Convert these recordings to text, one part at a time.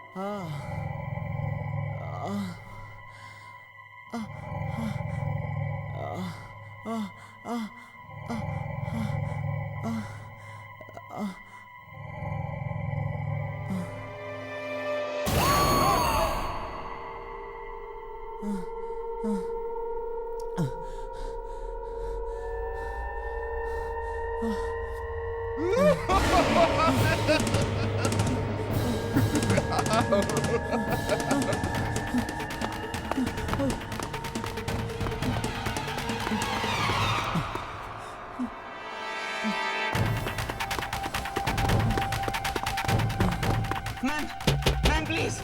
Ma'am please,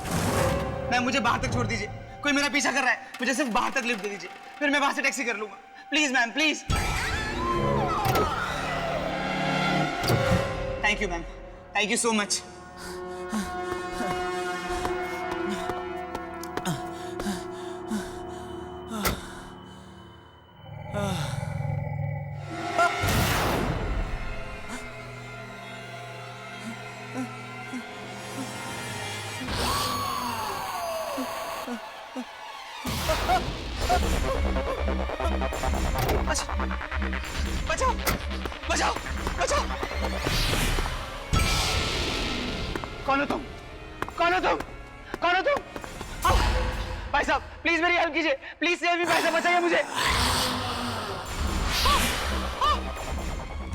ma'am मुझे बाहर तक छोड़ दीजिए। कोई मेरा पीछा कर रहा है, मुझे सिर्फ बाहर तक लिफ्ट दे दीजिए, फिर मैं वहां से टैक्सी कर लूंगा। Please ma'am, please. Thank you ma'am, thank you so much. बचाओ बचाओ बचाओ। कौन हो तुम? कौन हो तुम? कौन हो तुम? भाई साहब प्लीज मेरी हेल्प कीजिए, प्लीज सेव मी, भाई साहब बचाइए मुझे।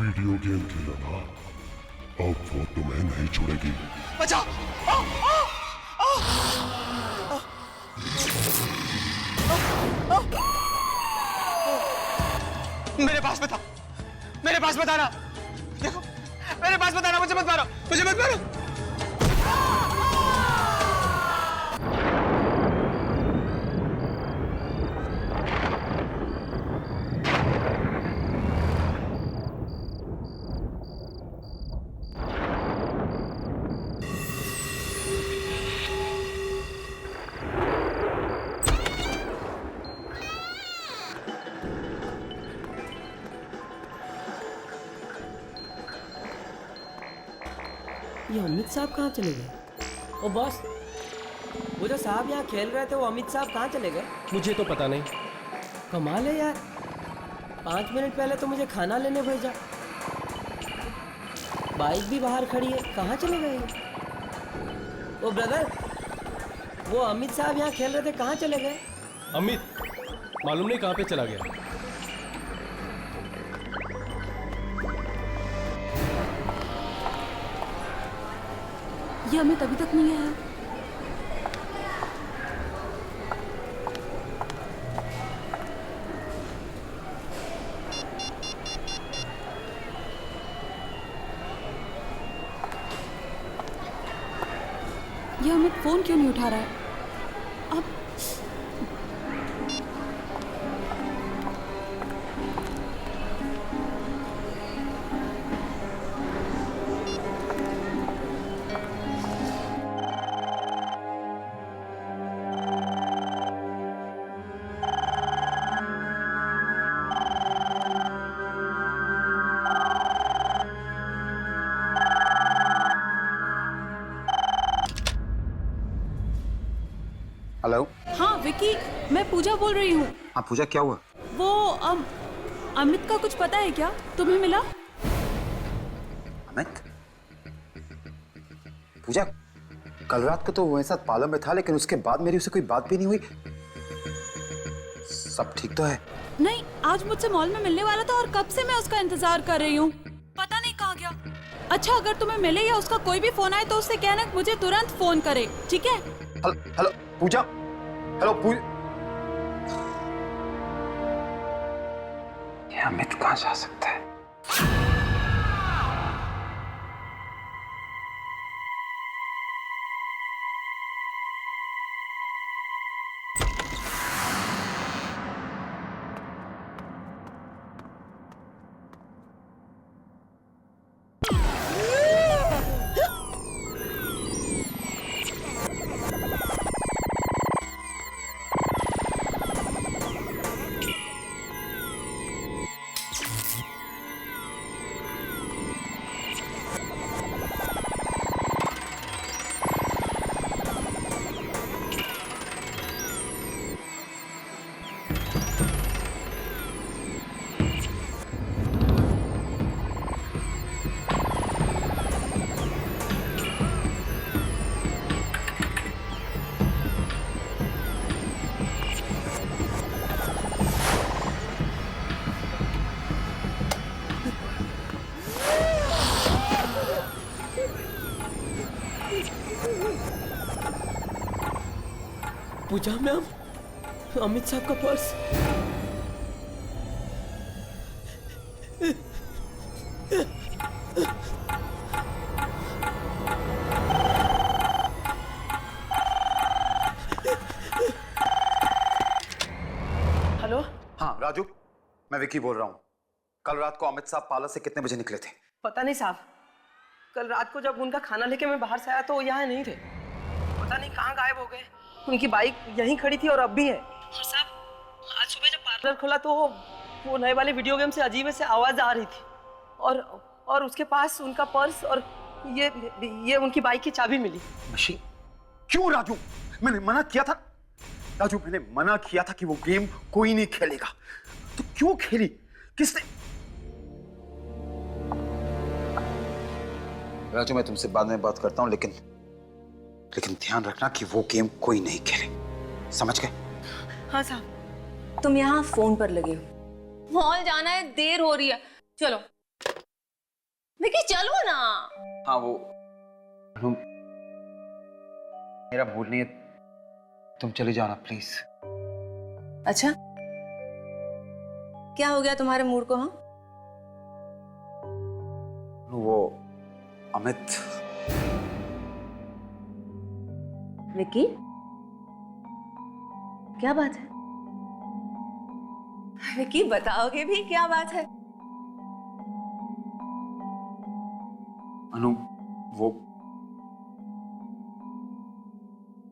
वीडियो गेम खेला ना, अब वो तुम्हें नहीं छोड़ेगी। बचाओ। मेरे पास बता, मेरे पास बताना। देखो मेरे पास बताना, मुझे मत मारो, मुझे मत मारो। ये अमित साहब कहाँ चले गए? ओ बॉस, वो जो साहब यहाँ खेल रहे थे वो अमित साहब कहाँ चले गए? मुझे तो पता नहीं। कमाल है यार, 5 मिनट पहले तो मुझे खाना लेने भेजा, बाइक भी बाहर खड़ी है, कहाँ चले गए? ओ ब्रदर, वो अमित साहब यहाँ खेल रहे थे, कहाँ चले गए? अमित मालूम नहीं कहाँ पे चला गया। ये अमित अभी तक नहीं आया। ये अमित फोन क्यों नहीं उठा रहा है? अब हेलो। हाँ विकी, मैं पूजा बोल रही हूँ। हाँ पूजा, क्या हुआ? वो अमित का कुछ पता है क्या? तुम्हें मिला? अमित? पूजा, कल रात को तो वो मेरे साथ पार्लर में था, लेकिन उसके बाद मेरी उससे कोई बात भी नहीं हुई। सब ठीक तो है? नहीं, आज मुझसे मॉल में मिलने वाला था और कब से मैं उसका इंतजार कर रही हूँ, पता नहीं कहाँ गया। अच्छा, अगर तुम्हें मिले या उसका कोई भी फोन आए तो उससे कहना मुझे तुरंत फोन करे, ठीक है? हेलो पूजा, हेलो पूजा। ये अमित कहाँ जा सकता है? पूजा मैम, अमित साहब का पर्स। हेलो। हाँ राजू, मैं विकी बोल रहा हूँ। कल रात को अमित साहब पार्लर से कितने बजे निकले थे? पता नहीं साहब, कल रात को जब उनका खाना लेके मैं बाहर से आया तो वो यहाँ नहीं थे। पता नहीं कहाँ गायब हो गए। उनकी बाइक यहीं खड़ी थी और अब भी है। और साहब, आज सुबह जब पार्लर खोला तो वो नए वाले वीडियो गेम से अजीब से आवाज आ रही थी और उसके पास उनका पर्स और ये उनकी बाइक की चाबी मिली। मशीन? क्यों राजू? मैंने मना किया था राजू, मैंने मना किया था कि वो गेम कोई नहीं खेलेगा। तो क्यों खेली? किसने? राजू, मैं तुमसे बाद में बात करता हूं, लेकिन ध्यान रखना कि वो गेम कोई नहीं खेले, समझ गए? हाँ साहब। तुम यहाँ फोन पर लगे हो, मॉल जाना है, देर हो रही है, चलो विकी चलो ना। हाँ वो मेरा मूड नहीं है, तुम चली जाओ ना प्लीज। अच्छा क्या हो गया तुम्हारे मूड को? हाँ वो अमित। विकी क्या बात है? विकी बताओगे भी क्या बात है? अनु, वो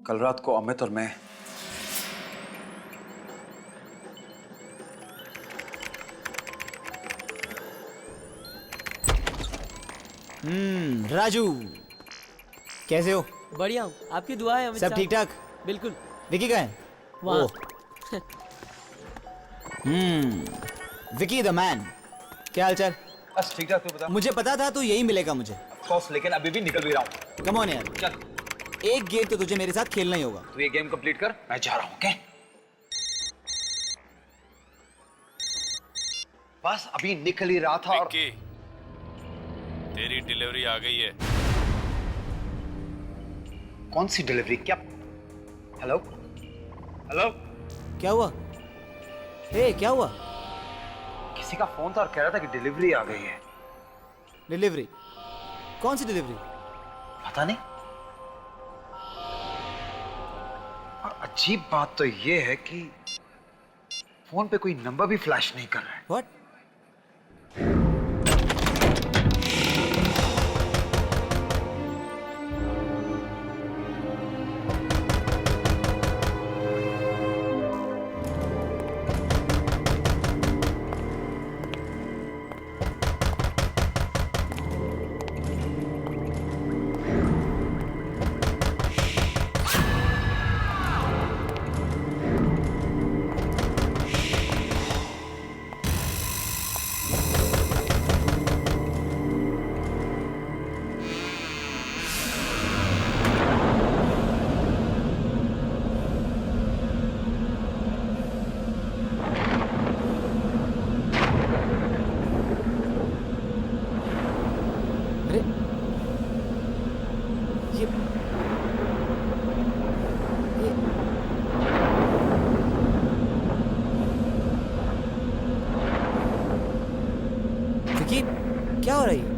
कल रात को अमित और मैं राजू कैसे हो? बढ़िया हूँ, आपकी दुआ है अमित सब साहब। ठीक ठाक? बिल्कुल। विकी कहाँ है? वहाँ। ओह। विकी द मैन, क्या हालचाल? बस ठीक ठाक। तू बता। मुझे पता था तू यही मिलेगा मुझे। बॉस, लेकिन अभी भी निकल भी रहा हूँ। कम ऑन यार, चल एक गेम तो तुझे मेरे साथ खेलना ही होगा। तू ये गेम कंप्लीट कर, मैं जा रहा हूँ। ओके बस अभी निकल ही रहा था और विक्की, तेरी डिलीवरी आ गई है। कौन सी डिलीवरी? क्या? हेलो हेलो, क्या हुआ? हे क्या हुआ? किसी का फोन था और कह रहा था कि डिलीवरी आ गई है। डिलीवरी? कौन सी डिलीवरी? पता नहीं। और अजीब बात तो ये है कि फोन पे कोई नंबर भी फ्लैश नहीं कर रहा है। व्हाट? अरे ये विकी क्या हो रही है?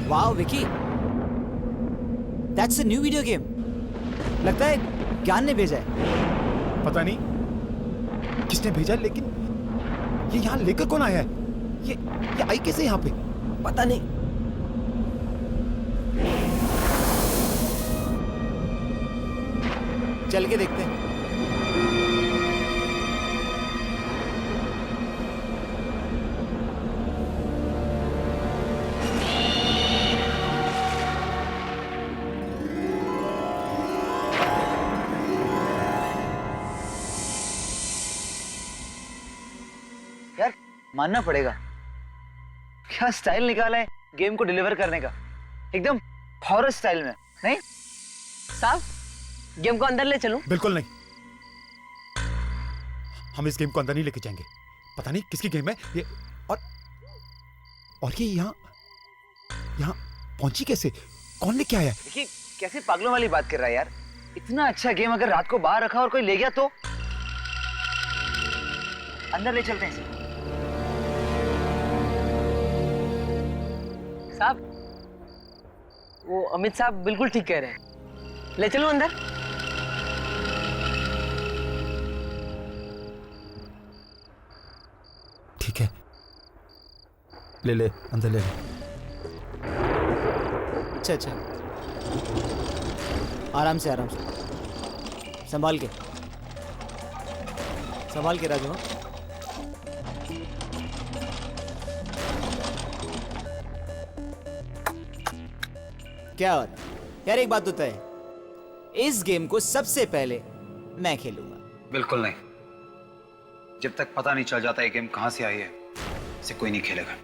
Wow Vicky, that's a new video game. लगता है ज्ञान ने भेजा है। पता नहीं किसने भेजा, लेकिन ये यहाँ लेकर कौन आया है? ये आई कैसे यहाँ पे? पता नहीं। चल के देखते हैं। यार मानना पड़ेगा, क्या स्टाइल निकाला है गेम को डिलीवर करने का, एकदम हॉरर स्टाइल में। नहीं साहब, गेम को अंदर ले चलूं? बिल्कुल नहीं, हम इस गेम को अंदर नहीं लेके जाएंगे। पता नहीं किसकी गेम है ये, और ये यहाँ यहाँ पहुंची कैसे? कौन लेके आया? देखिए कैसी पागलों वाली बात कर रहा है यार। इतना अच्छा गेम अगर रात को बाहर रखा और कोई ले गया तो? अंदर ले चलते हैं इसे। साहब, वो अमित साहब बिल्कुल ठीक कह रहे हैं, ले चलो अंदर। ठीक है, ले ले अंदर ले ले। अच्छा अच्छा, आराम से संभाल के राजू। हाँ? क्या बात यार, एक बात होता है, इस गेम को सबसे पहले मैं खेलूंगा। बिल्कुल नहीं, जब तक पता नहीं चल जाता ये गेम कहां से आई है, इसे कोई नहीं खेलेगा,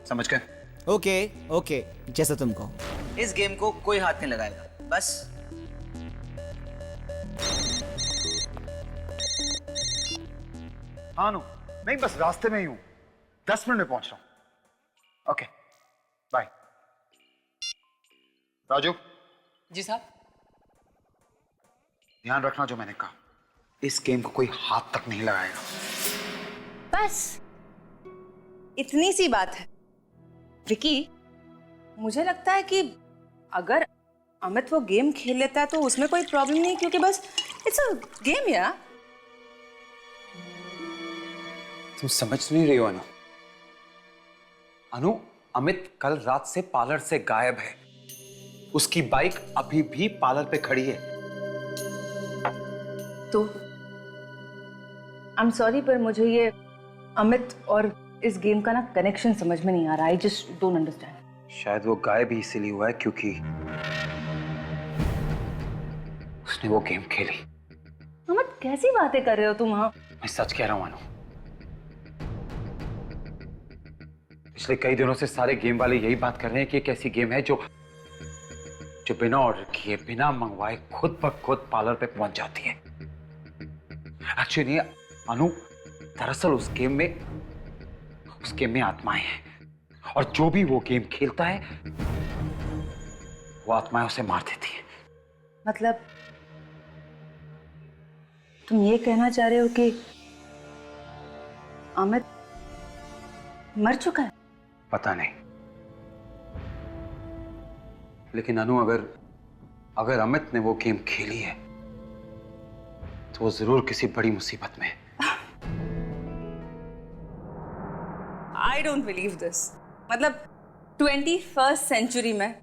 समझ गए? ओके ओके, जैसा तुम कहो। इस गेम को कोई हाथ नहीं लगाएगा, बस। हाँ नो, नहीं बस रास्ते में ही हूं, 10 मिनट में पहुंच रहा हूं। Okay bye. राजू जी साहब। ध्यान रखना जो मैंने कहा, इस गेम को कोई हाथ तक नहीं लगाएगा। बस इतनी सी बात है। विकी, मुझे लगता है कि अगर अमित वो गेम खेल लेता है तो उसमें कोई प्रॉब्लम नहीं, क्योंकि बस इट्स अ गेम यार। तुम समझ नहीं रही हो अनु। अनु, अमित कल रात से पार्लर से गायब है। उसकी बाइक अभी भी पार्लर पे खड़ी है। तो आई एम सॉरी, पर मुझे ये अमित और इस गेम का ना कनेक्शन समझ में नहीं आ रहा। I just don't understand. शायद वो गायब ही इसीलिए हुआ है क्योंकि उसने वो गेम खेली। अमित, कैसी बातें कर रहे हो तुम? हाँ, मैं सच कह रहा हूं अनु। पिछले कई दिनों से सारे गेम वाले यही बात कर रहे हैं कि एक ऐसी गेम है जो बिना ऑर्डर किए, बिना मंगवाए खुद ब खुद पार्लर पे पहुंच जाती है। एक्चुअली अनु, दरअसल उस गेम में आत्माएं हैं, और जो भी वो गेम खेलता है वो आत्माएं उसे मार देती है। मतलब तुम ये कहना चाह रहे हो कि अमित मर चुका है? पता नहीं, लेकिन अनु अगर अमित ने वो गेम खेली है तो वो जरूर किसी बड़ी मुसीबत में है। I don't believe this. मतलब 21st सेंचुरी में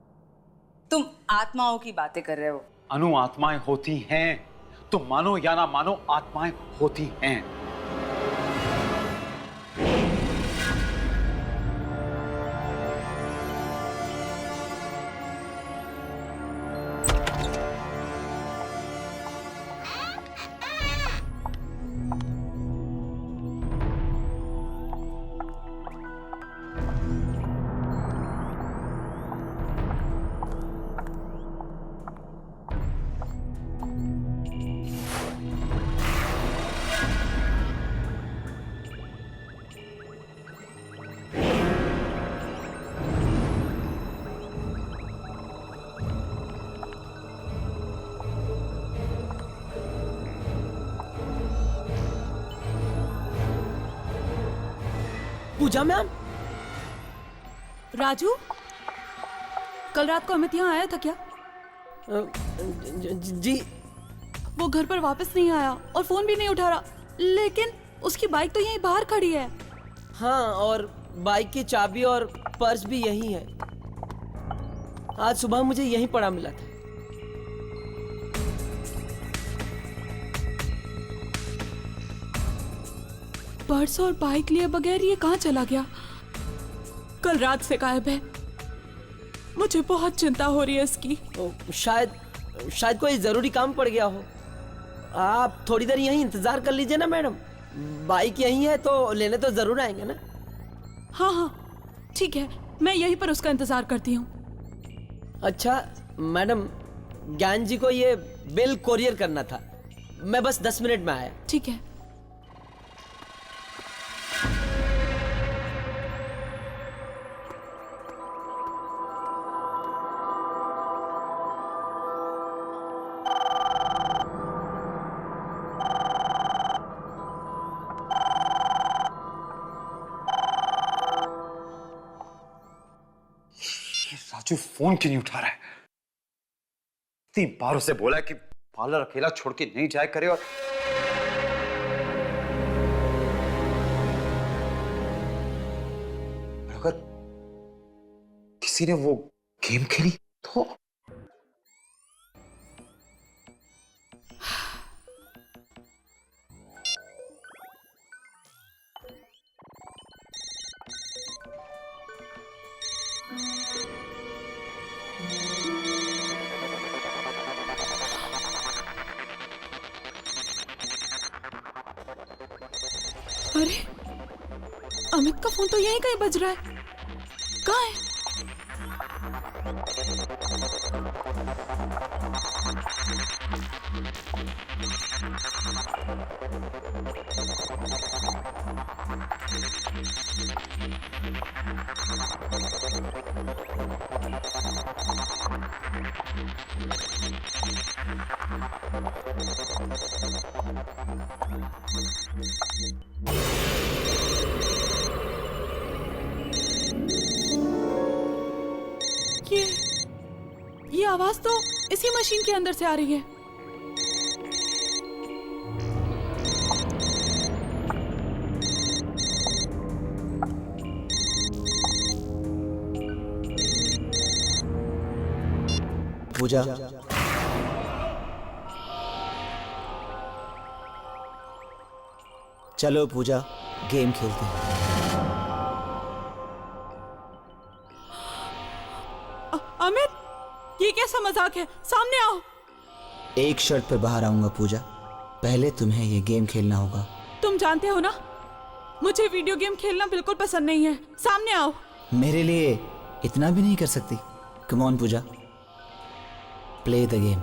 तुम आत्माओं की बातें कर रहे हो? अनु, आत्माएं होती हैं, तुम मानो या ना मानो, आत्माएं होती हैं। पूजा मैम। राजू, कल रात को अमित यहाँ आया था क्या? जी। वो घर पर वापस नहीं आया और फोन भी नहीं उठा रहा, लेकिन उसकी बाइक तो यहीं बाहर खड़ी है। हाँ, और बाइक की चाबी और पर्स भी यहीं है। आज सुबह मुझे यहीं पड़ा मिला था। पर्स और बाइक लिए बगैर ये कहाँ चला गया? कल रात से गायब है। मुझे बहुत चिंता हो रही है इसकी। शायद कोई जरूरी काम पड़ गया हो। आप थोड़ी देर यहीं इंतजार कर लीजिए ना मैडम, बाइक यहीं है तो लेने तो जरूर आएंगे ना। हाँ हाँ ठीक है, मैं यहीं पर उसका इंतजार करती हूँ। अच्छा मैडम, ज्ञान जी को ये बिल कोरियर करना था, मैं बस 10 मिनट में आया। ठीक है। राजू फोन क्यों नहीं उठा रहा है? इतनी बार उसे बोला कि पार्लर अकेला छोड़ के नहीं जाया करे, और अगर किसी ने वो गेम खेली तो अरे अमित का फोन तो यहीं कहीं बज रहा है। कहाँ है? ये आवाज तो इसी मशीन के अंदर से आ रही है। पूजा, चलो पूजा गेम खेलते हैं। अमित, ये कैसा मजाक है? सामने आओ। एक शर्त पर बाहर आऊंगा पूजा, पहले तुम्हें ये गेम खेलना होगा। तुम जानते हो ना, मुझे वीडियो गेम खेलना बिल्कुल पसंद नहीं है। सामने आओ। मेरे लिए इतना भी नहीं कर सकती? Come on Pooja, play the game.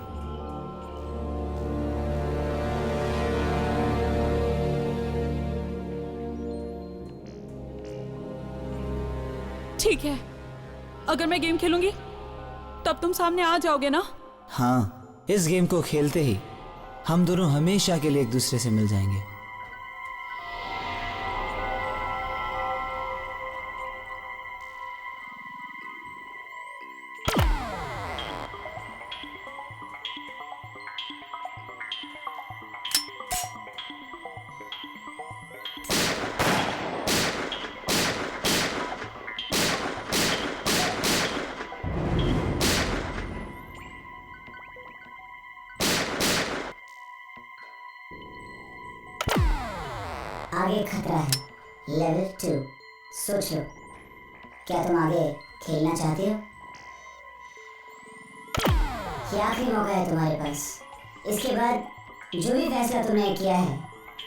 ठीक है, अगर मैं गेम खेलूंगी तब तुम सामने आ जाओगे ना? हाँ, इस गेम को खेलते ही हम दोनों हमेशा के लिए एक दूसरे से मिल जाएंगे। आगे खतरा है, लेवल 2। सोच लो, क्या तुम आगे खेलना चाहते हो? ये आखिरी मौका है तुम्हारे पास। इसके बाद जो भी फैसला तुमने किया है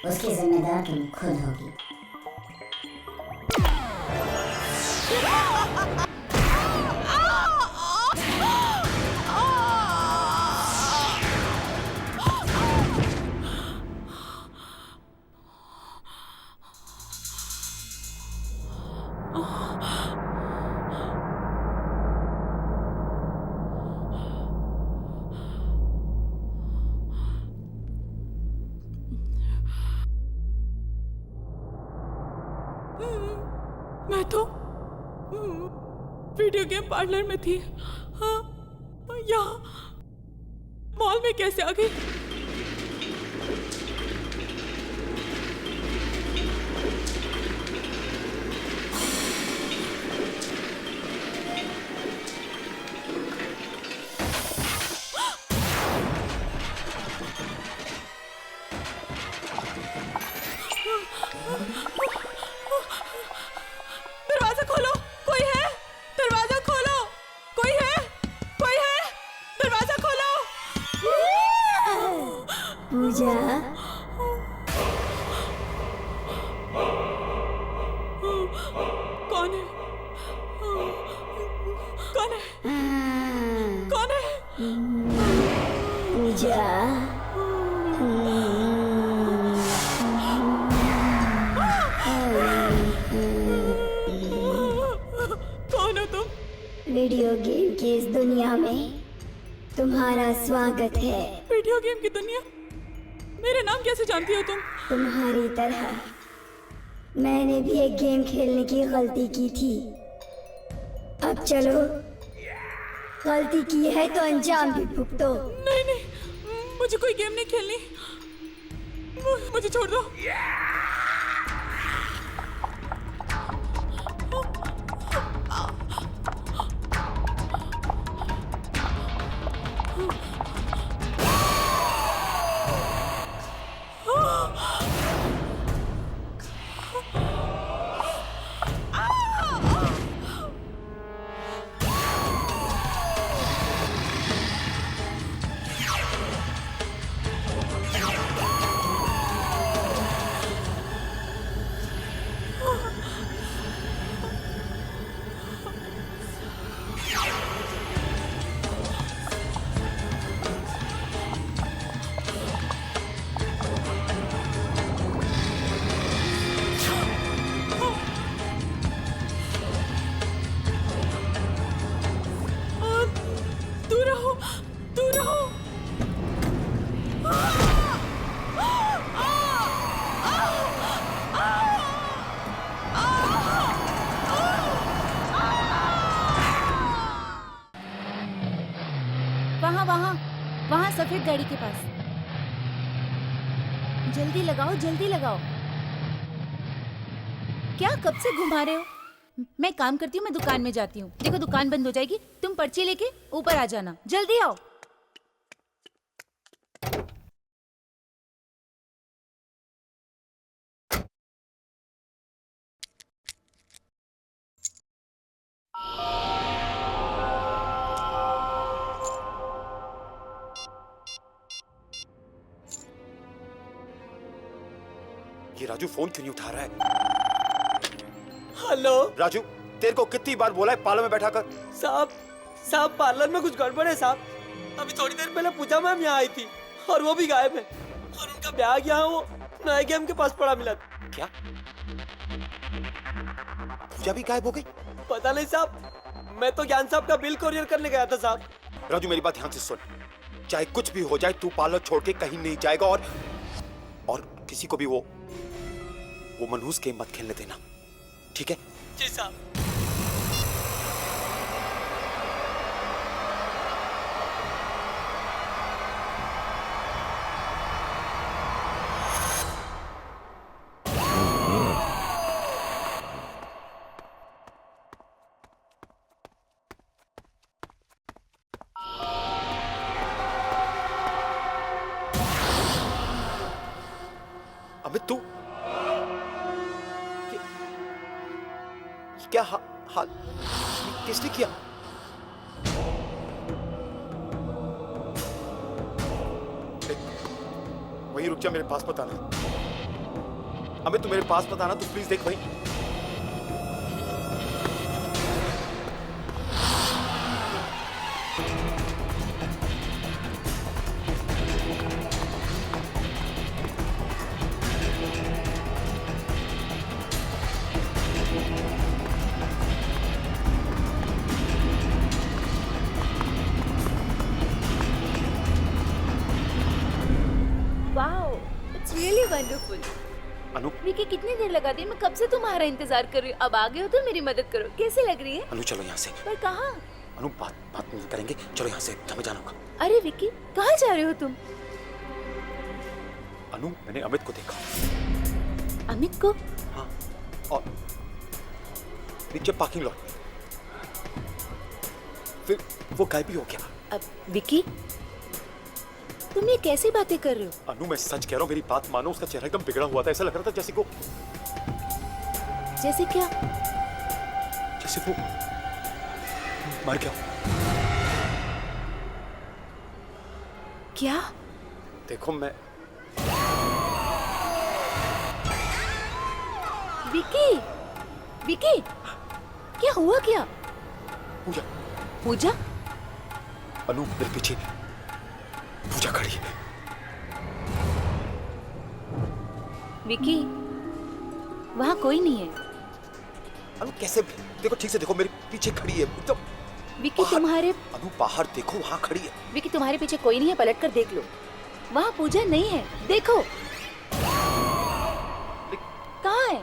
उसकी जिम्मेदार तुम खुद होगी। मैं तो वीडियो गेम पार्लर में थी। हाँ, यहाँ मॉल में कैसे आ गई? दरवाजा खोलो, कोई है? दरवाजा खोलो, कोई है? कोई है? दरवाजा खोलो। पूजा, कौन है? कौन है? कौन है? पूजा, कौन हो तुम? वीडियो गेम की इस दुनिया में तुम्हारा स्वागत है। वीडियो गेम की दुनिया? मेरे नाम कैसे जानती हो तुम? तुम्हारी तरह मैंने भी एक गेम खेलने की गलती की थी। अब चलो गलती की है तो अंजाम भी भुगतो। नहीं नहीं, मुझे कोई गेम नहीं खेलनी, मुझे छोड़ दो। दूर रहो, दूर रहो। वहाँ वहाँ वहाँ सफेद गाड़ी के पास। जल्दी लगाओ, जल्दी लगाओ। क्या कब से घुमा रहे हो? मैं काम करती हूँ, मैं दुकान में जाती हूँ। देखो दुकान बंद हो जाएगी, तुम पर्ची लेके ऊपर आ जाना। जल्दी आओ। ये राजू फोन क्यों नहीं उठा रहा है? हेलो राजू, तेरे को कितनी बार बोला है पार्लर में बैठा कर? साहब पार्लर में कुछ गड़बड़ है साहब। अभी थोड़ी देर पहले पूजा मैम यहाँ आई थी और वो भी गायब है, और उनका बैग यहाँ वो नए गेम के पास पड़ा मिला। क्या? पूजा भी गायब हो गई? पता नहीं साहब, मैं तो ज्ञान साहब का बिल कोरियर करने गया था साहब। राजू मेरी बात ध्यान से सुन, चाहे कुछ भी हो जाए तू पार्लर छोड़ के कहीं नहीं जाएगा, और किसी को भी वो मनहूस गेम मत खेलने देना, ठीक है? जी साहब। अमित तू क्या हाल किसने किया? वहीं रुक जा, मेरे पास मत आना। अमित तू मेरे पास मत आना, तू प्लीज देख वहीं। Really wonderful. अनु, विकी कितनी देर लगा दी? मैं कब से तुम्हारा इंतजार कर रही हूँ। अब आ गए हो तो मेरी मदद करो। कैसे लग रही है? अनु चलो यहाँ से। पर कहाँ? अनु बात नहीं करेंगे, चलो यहाँ से, हमें जाना होगा। अरे विकी कहाँ जा रहे हो तुम? अनु मैंने अमित को देखा। अमित को? हाँ, और नीचे पार्किंग लॉट में, फिर वो गायब भी हो गया। अब विकी तुम ये कैसी बातें कर रहे हो? अनु मैं सच कह रहा हूँ, मेरी बात मानो। उसका चेहरा एकदम बिगड़ा हुआ था, ऐसा लग रहा था जैसे क्या? जैसे वो मर गया। क्या? देखो मैं विकी क्या हुआ? क्या पूजा? अनु मेरे पीछे पूजा खड़ी है। विकी वहाँ कोई नहीं है। अनु कैसे? देखो ठीक से देखो, मेरे पीछे खड़ी है एकदम। विकी तुम्हारे अनु बाहर देखो, वहाँ खड़ी है। विकी तुम्हारे पीछे कोई नहीं है, पलट कर देख लो। वहाँ पूजा नहीं है, देखो। कहाँ है?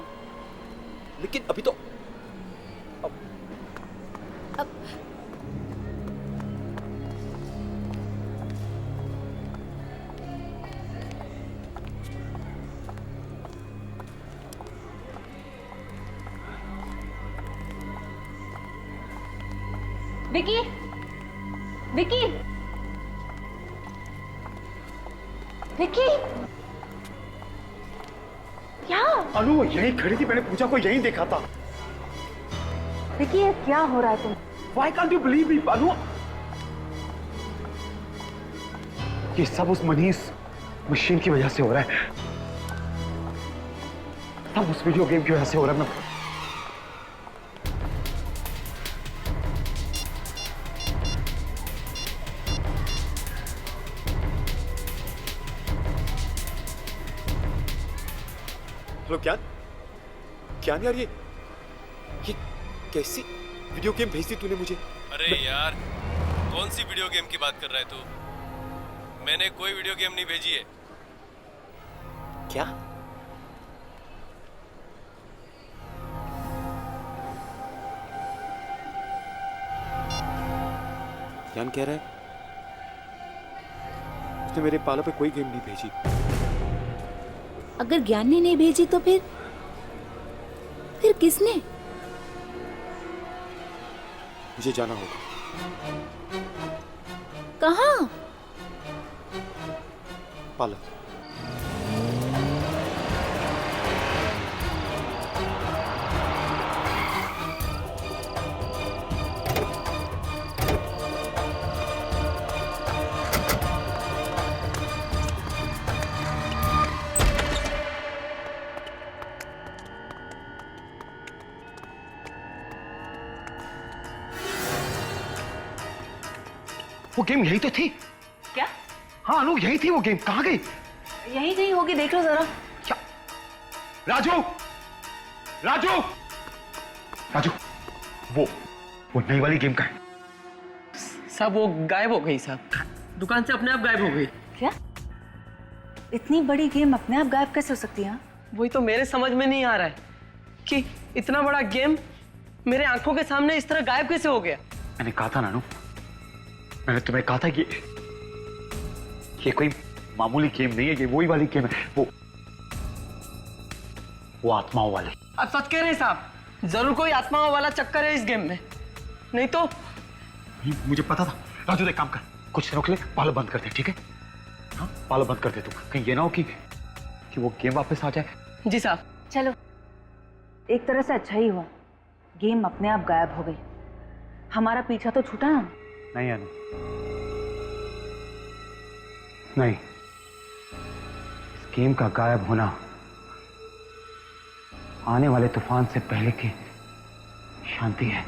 लेकिन अभी तो विकी, विकी, विकी, क्या? अनु वो यहीं खड़ी थी, मैंने पूजा को यहीं देखा था। विकी, ये क्या हो रहा है तुम? Why can't you believe me, अनु? ये सब उस मनीष मशीन की वजह से हो रहा है। सब उस वीडियो गेम की वजह से हो रहा है। हेलो क्या यार, ये कैसी वीडियो गेम भेजी तूने मुझे? अरे यार, कौन सी वीडियो गेम की बात कर रहा है तू? मैंने कोई वीडियो गेम नहीं भेजी है। क्या? ज्ञान कह रहा है उसने मेरे पाला पे कोई गेम नहीं भेजी। अगर ज्ञान ने नहीं भेजी तो फिर किसने? मुझे जाना होगा। कहाँ? पाला। वो गेम यही तो थी। क्या? हाँ अनु, यही थी वो गेम। कहाँ गई? यही कहीं होगी, देख लो जरा। क्या? राजू, राजू, राजू, वो नई वाली गेम का है। साहब वो गायब हो गई साहब, दुकान से अपने आप गायब हो गई। क्या? इतनी बड़ी गेम अपने आप गायब कैसे हो सकती है? वही तो मेरे समझ में नहीं आ रहा है कि इतना बड़ा गेम मेरे आंखों के सामने इस तरह गायब कैसे हो गया। मैंने कहा था नानू, मैंने तुम्हें कहा था कि ये कोई मामूली गेम नहीं है, ये वही वाली गेम है, वो आत्माओं वाली। आप सच कह रहे हैं साहब? जरूर कोई आत्माओं वाला चक्कर है इस गेम में, नहीं तो। मुझे पता था। राजू एक काम कर, कुछ दिनों के लिए पालो बंद कर दे, ठीक है? हाँ पालो बंद कर दे तू, कहीं ये ना हो कि वो गेम वापस आ जाए। जी साहब। चलो, एक तरह से अच्छा ही हुआ, गेम अपने आप गायब हो गई। हमारा पीछा तो छूटा ना। नहीं अनु, नहीं, इस गेम का गायब होना आने वाले तूफान से पहले की शांति है।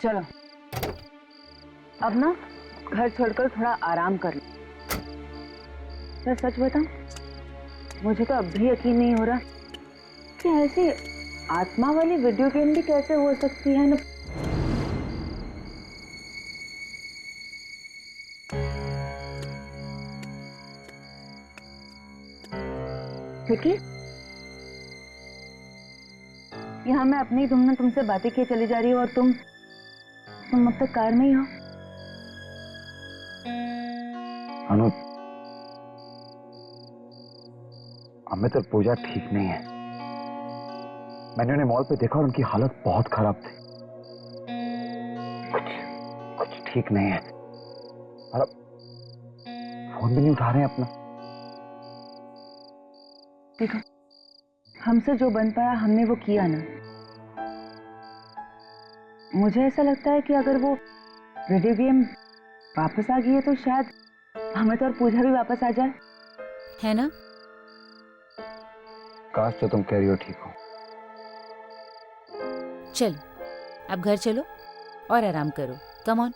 चलो अब ना घर छोड़कर थोड़ा आराम कर लो। मैं सच बताऊं, मुझे तो अब भी यकीन नहीं हो रहा कि ऐसी आत्मा वाली वीडियो गेम भी कैसे हो सकती है ना। विकी, यहाँ मैं अपनी धुन में तुमसे बातें किए चली जा रही हूँ और तुम अब तक कार में ही हो। अनु, अमित और पूजा ठीक नहीं है। मैंने उन्हें मॉल पे देखा और उनकी हालत बहुत खराब थी। कुछ ठीक नहीं है। और अब फोन भी नहीं उठा रहे हैं अपना। देखो, हमसे जो बन पाया हमने वो किया ना। मुझे ऐसा लगता है कि अगर वो वीडियो गेम वापस आ गई है तो शायद अमित और पूजा भी वापस आ जाए, है ना? काश तो तुम कह रही हो ठीक हो। चलो अब घर चलो और आराम करो। Come on.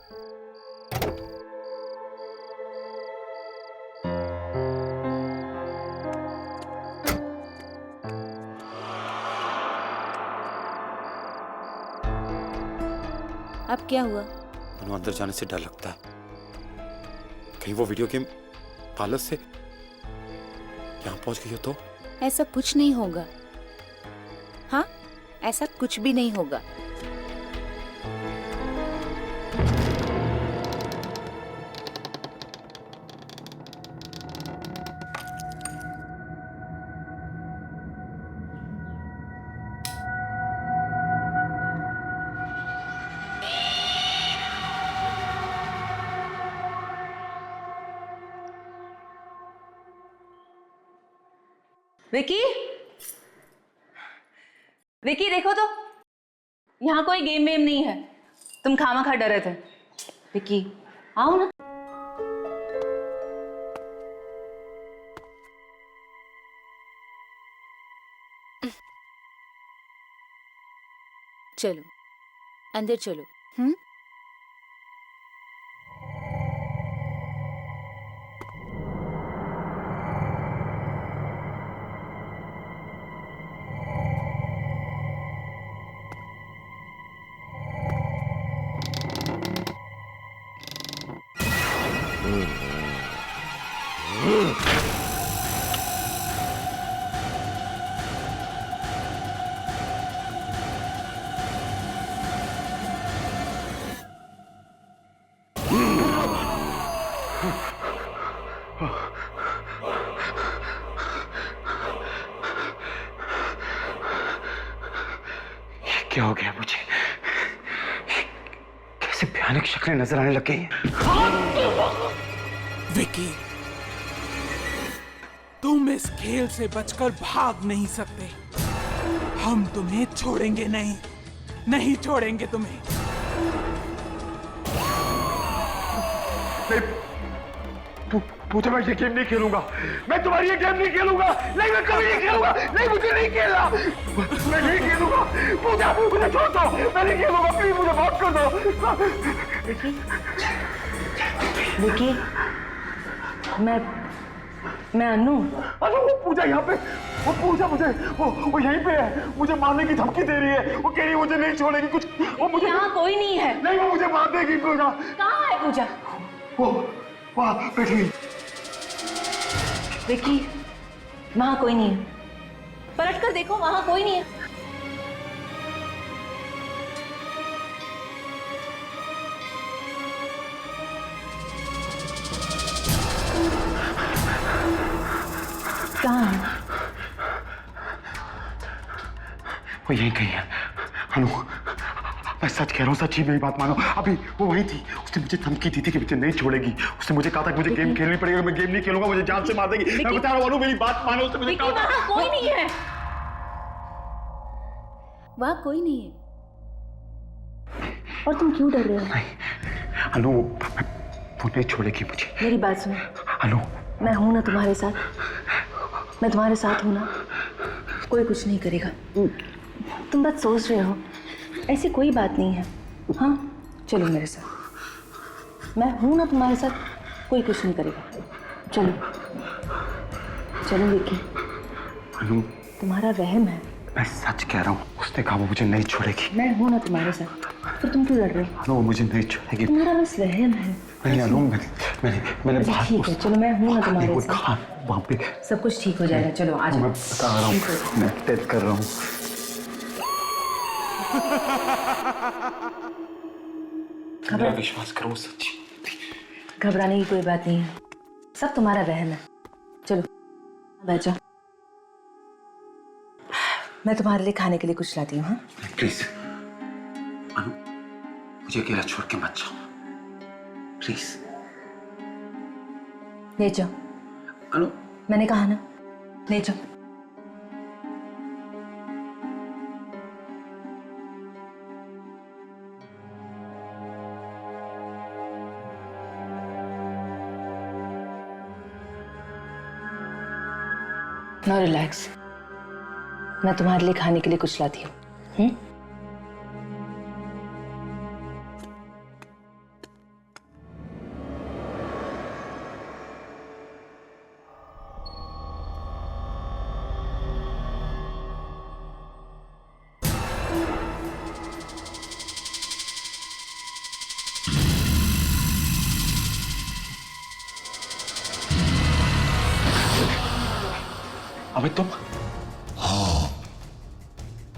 अब क्या हुआ? अनु, अंदर जाने से डर लगता है, कहीं वो वीडियो गेम पार्लर से यहाँ पहुंच गई हो तो। ऐसा कुछ नहीं होगा। हाँ, ऐसा कुछ भी नहीं होगा। विकी, विकी देखो तो, यहाँ कोई गेम वेम नहीं है। तुम खामखा डरे थे। विकी आओ ना। चलो अंदर चलो। हम्म। क्या हो गया मुझे? कैसे भयानक शक्लें नजर आने लग गई हैं। विकी, तुम इस खेल से बचकर भाग नहीं सकते। हम तुम्हें छोड़ेंगे नहीं, नहीं छोड़ेंगे तुम्हें। पूजा, मैं ये गेम नहीं खेलूंगा। मैं तुम्हारी ये गेम नहीं खेलूंगा। नहीं, मैं कभी नहीं खेलूंगा। नहीं, मुझे नहीं खेलना। मैं नहीं खेलूंगा। पूजा, मुझे छोड़ दो। मैं नहीं खेलूंगा। प्लीज मुझे माफ कर दो। विकी, मैं अनु। अनु, वो पूजा यहाँ पे, वो पूजा मुझे, वो यहीं पे है। मुझे मारने की धमकी दे रही है। वो कह रही है मुझे नहीं छोड़ेगी कुछ। वो मुझे, यहाँ कोई नहीं है। नहीं, वो मुझे मार देगी। पूजा कहाँ है पूजा? वो वहाँ बैठी हुई। विकी, वहाँ कोई नहीं है। पलट कर देखो, वहाँ कोई नहीं है। कहाँ है? वो यहीं कहीं है। अनु, मैं सच कह रहा हूँ, सच्ची मेरी बात मानो। अभी वो वही थी। उसने मुझे धमकी दी थी कि मुझे नहीं छोड़ेगी। उसने मुझे कहा था कि मुझे गेम खेलनी पड़ेगी। मैं गेम नहीं खेलूंगा, मुझे जान से मार देगी। मैं बता रहा हूँ अनु, मेरी बात मानो। उसने मुझे कहा था। वहाँ कोई नहीं है। वहाँ कोई नहीं है। और तुम क्यों डर रहे हो? नहीं अनु, वो नहीं छोड़ेगी मुझे। मेरी बात सुनो अनु, मैं हूं ना तुम्हारे साथ। मैं तुम्हारे साथ हूं ना। कोई कुछ नहीं करेगा। तुम बस सोच रहे हो, ऐसी कोई बात नहीं है। हाँ, चलो मेरे साथ। मैं हूं ना तुम्हारे साथ, कोई कुछ नहीं करेगा। चलो चलो विकी। अनु, तुम्हारा वहम है। मैं सच कह रहा हूँ। उसने कहा वो मुझे नहीं छोड़ेगी। मैं हूं ना तुम्हारे साथ, फिर तुम क्यों लड़ रहे हो? अनु, वो मुझे नहीं छोड़ेगी। तुम्हारा बस वहम है। नहीं अनु, मैंने बात। ठीक है, चलो मैं हूं ना तुम्हारे साथ। वहाँ पे सब कुछ ठीक हो जाएगा। चलो आ जाओ। मैं बता रहा हूँ, मैं टेस्ट कर रहा हूँ। मेरा विश्वास करो, सच्ची। घबराने की कोई बात नहीं है, सब तुम्हारा वहम है। चलो बैठ जाओ, मैं तुम्हारे लिए खाने के लिए कुछ लाती हूँ। हाँ प्लीज अनु, मुझे अकेला छोड़ के मत जाओ प्लीज। ले जाओ अनु, मैंने कहा ना, ले जाओ। Now relax. मैं तुम्हारे लिए खाने के लिए कुछ लाती हूँ। अबे तुम? हाँ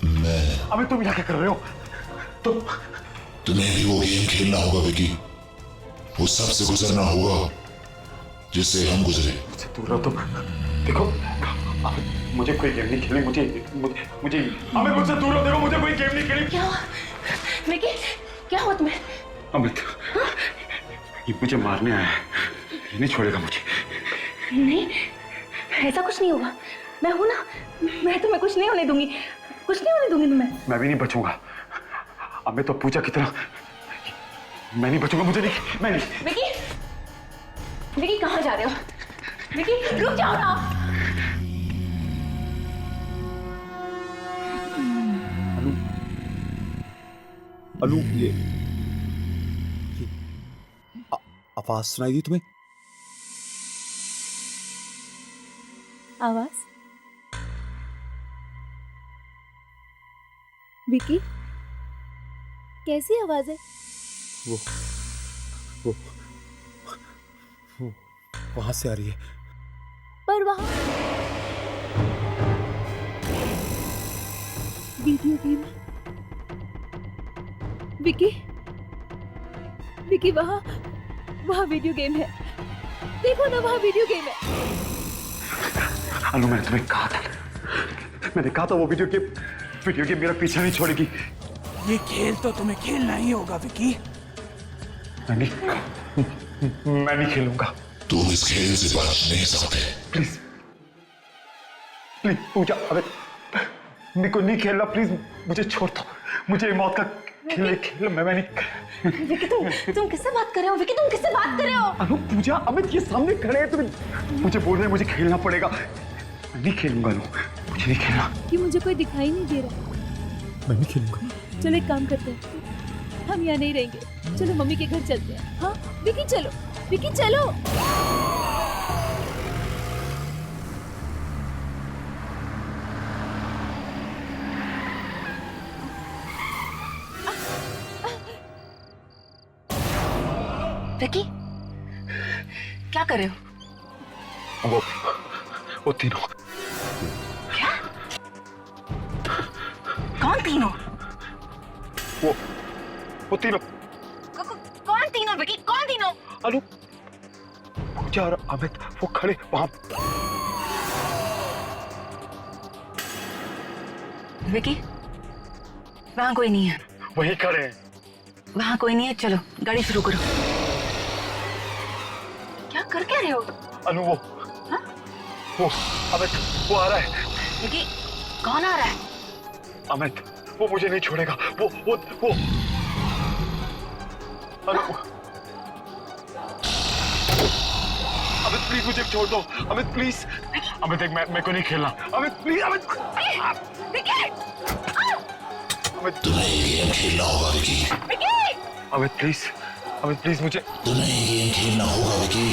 मैं। अबे तुम यहाँ क्या कर रहे हो? तुम्हें भी वो गेम खेलना होगा विकी। वो सबसे गुजरना होगा जिससे हम गुजरे। मुझसे दूर रहो तुम। देखो मुझे कोई गेम नहीं खेलनी। मुझे अमित, मुझसे दूर रहो। देखो मुझे कोई गेम नहीं खेलनी। क्या हुआ विकी? क्या हुआ तुम्हें? अमित, ये मुझे मारने आया है। ये नहीं छोड़ेगा मुझे। नहीं, ऐसा कुछ नहीं होगा। मैं हूं ना, मैं तुम्हें कुछ नहीं होने दूंगी, कुछ नहीं होने दूंगी तुम्हें। मैं भी नहीं बचूंगा। अब मैं तो पूजा की तरह मैं नहीं बचूंगा, मुझे नहीं, मैं नहीं। विकी, विकी कहाँ जा रहे हो? विकी रुक जाओ ना। अनु, ये आवाज सुनाई दी तुम्हें? आवाज? विकी, कैसी आवाज है? वो वहां से आ रही है। पर वहां वीडियो गेम है। विकी, विकी वहां वीडियो गेम है। देखो ना, वहां वीडियो गेम है। अनु, मैंने तुम्हें कहा था वो वीडियो गेम मेरा पीछा नहीं छोड़ेगी। ये खेल तो तुम्हें खेलना ही होगा विकी। मैं नहीं खेलूंगा। तुम इस खेल से बच नहीं सकते। प्लीज पूजा, अबे मेरे को नहीं खेलना, प्लीज मुझे छोड़ दो। मुझे मौत का खेल मैं नहीं। विकी तुम किससे बात कर रहे हो? विकी तुम किससे बात कर रहे हो? अनु, पूजा, अमित ये सामने खड़े हैं, तुम मुझे बोल रहे हैं मुझे खेलना पड़ेगा। मैं नहीं खेलूंगा अनु, मुझे नहीं खेलना। कि मुझे कोई दिखाई नहीं दे रहा। मैं नहीं खेलूंगा। चलो एक काम करते हैं, हम यहाँ नहीं रहेंगे, चलो मम्मी के घर चलते हैं। हाँ विकी चलो, विकी चलो। विकी क्या कर रहे हो? वो तीनों। क्या? कौन तीनों? वो तीनों। कौन तीनों विकी? कौन तीनों? अनु, पूजा और अमित वो खड़े वहां। विकी वहां कोई नहीं है। वहीं खड़े हैं। वहां कोई नहीं है, चलो गाड़ी शुरू करो। क्या कर क्या रहे हो? अनु, वो अमित वो आ रहा है। विकी कौन आ रहा है? अमित वो मुझे नहीं छोड़ेगा। वो अनु, अमित प्लीज मुझे छोड़ दो। अमित प्लीज। अमित देख, मैं को नहीं खेलना। अमित प्लीज। अमित तुम्हें ये गेम खेलना होगा विकी। अमित प्लीज, अमित प्लीज मुझे। तुम्हें ये गेम खेलना होगा विकी।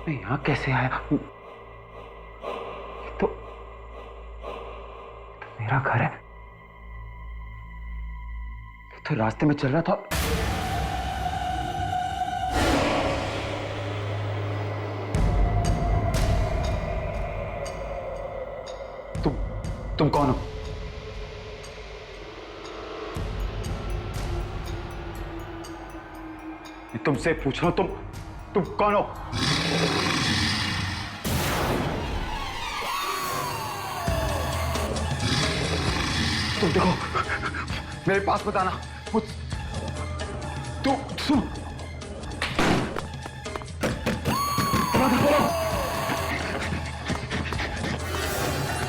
मैं यहाँ कैसे आया? तो मेरा घर है। तो रास्ते में चल रहा था। तुम कौन हो? मैं तुमसे पूछ रहा हूं, तुम कौन हो? तुम देखो, मेरे पास मत आना। तू सुन,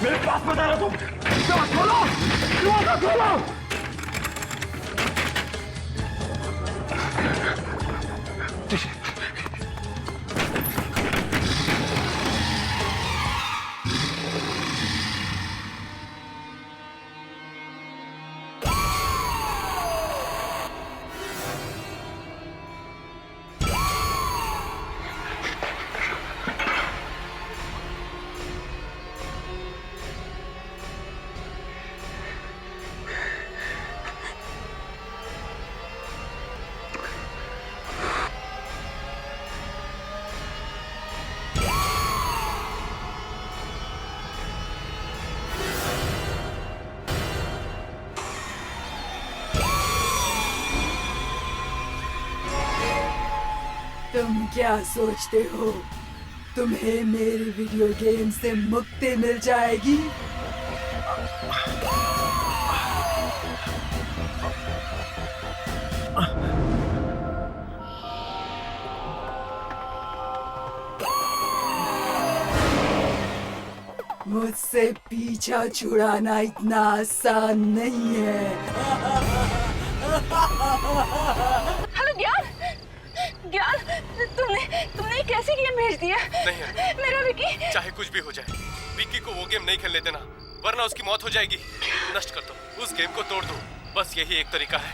मेरे पास मत आना तुम। खोलो, दरवाजा खोलो। तुम क्या सोचते हो तुम्हें मेरी वीडियो गेम से मुक्ति मिल जाएगी? मुझसे पीछा छुड़ाना इतना आसान नहीं है। हेलो ज्ञान, ज्ञान, तुमने कैसे गेम भेज दिया? नहीं मेरा विकी। चाहे कुछ भी हो जाए, विक्की को वो गेम नहीं खेलने देना, वरना उसकी मौत हो जाएगी। नष्ट कर दो, उस गेम को तोड़ दो, बस यही एक तरीका है।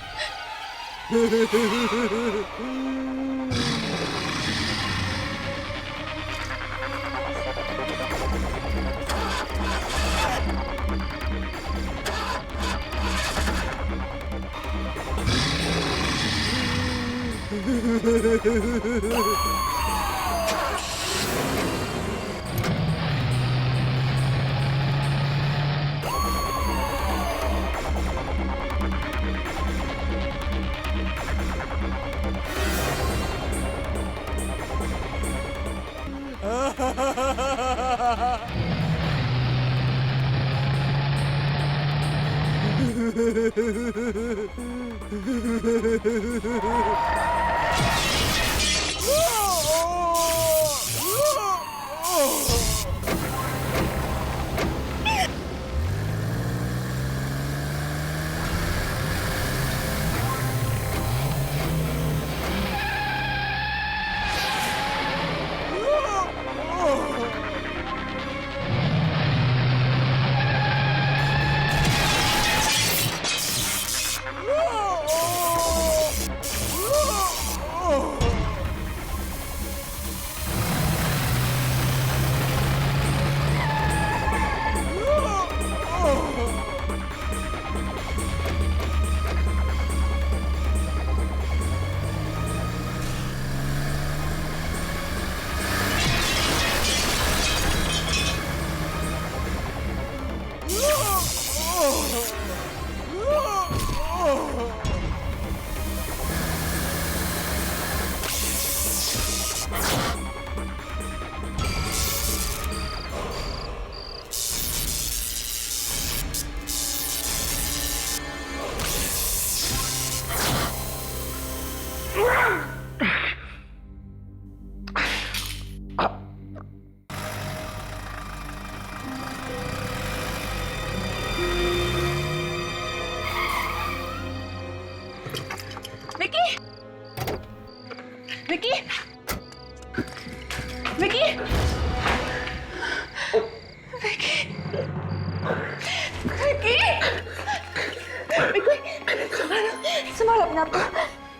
संभाल अपने आप को,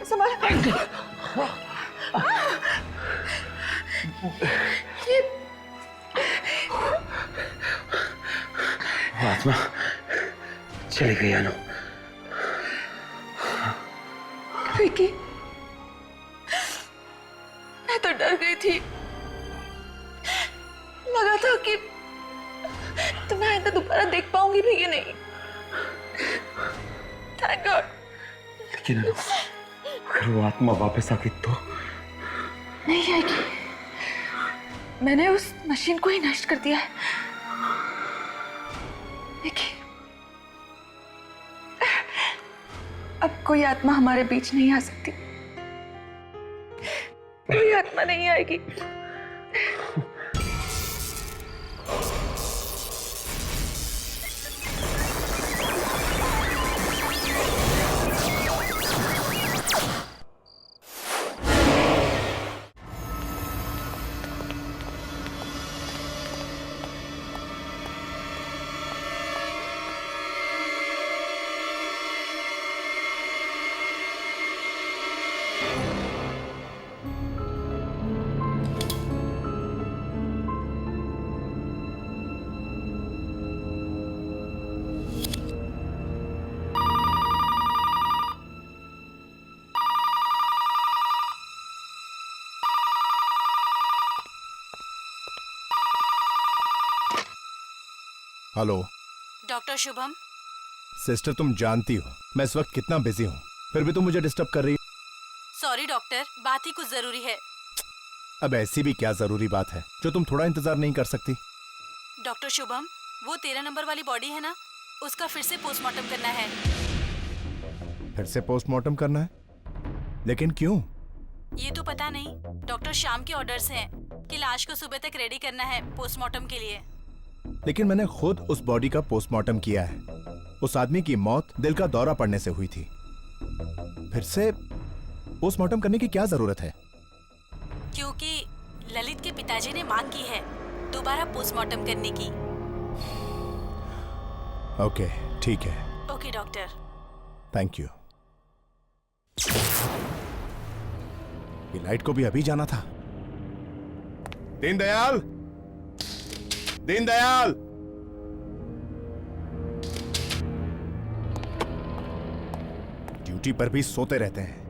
संभाल। आत्मा चली गई अनु। विकी, मैं तो डर गई थी, लगा था कि तुम्हें आइंदा दोबारा देख पाऊंगी भी कि नहीं। Thank God. लेकिन अगर वो आत्मा वापस आ गई तो? नहीं आएगी, मैंने उस मशीन को ही नष्ट कर दिया है। देखिए, अब कोई आत्मा हमारे बीच नहीं आ सकती, कोई आत्मा नहीं आएगी। Hello doctor Shubham. सिस्टर, तुम जानती हो मैं इस वक्त कितना बिजी हूँ, फिर भी तुम मुझे डिस्टर्ब कर रही हो। सॉरी डॉक्टर, बात ही कुछ जरूरी है। अब ऐसी भी क्या जरूरी बात है जो तुम थोड़ा इंतजार नहीं कर सकती? डॉक्टर शुभम, वो 13 नंबर वाली बॉडी है ना, उसका फिर से पोस्टमार्टम करना है। फिर से पोस्टमार्टम करना है? लेकिन क्यों? ये तो पता नहीं, डॉक्टर श्याम के ऑर्डर्स हैं कि लाश को सुबह तक रेडी करना है पोस्टमार्टम के लिए। लेकिन मैंने खुद उस बॉडी का पोस्टमार्टम किया है। उस आदमी की मौत दिल का दौरा पड़ने से हुई थी। फिर से पोस्टमार्टम करने की क्या जरूरत है? क्योंकि ललित के पिताजी ने मांग की है दोबारा पोस्टमार्टम करने की। ओके, ठीक है। Okay doctor. Thank you. ये लाइट को भी अभी जाना था। दीनदयाल, दीनदयाल, ड्यूटी पर भी सोते रहते हैं।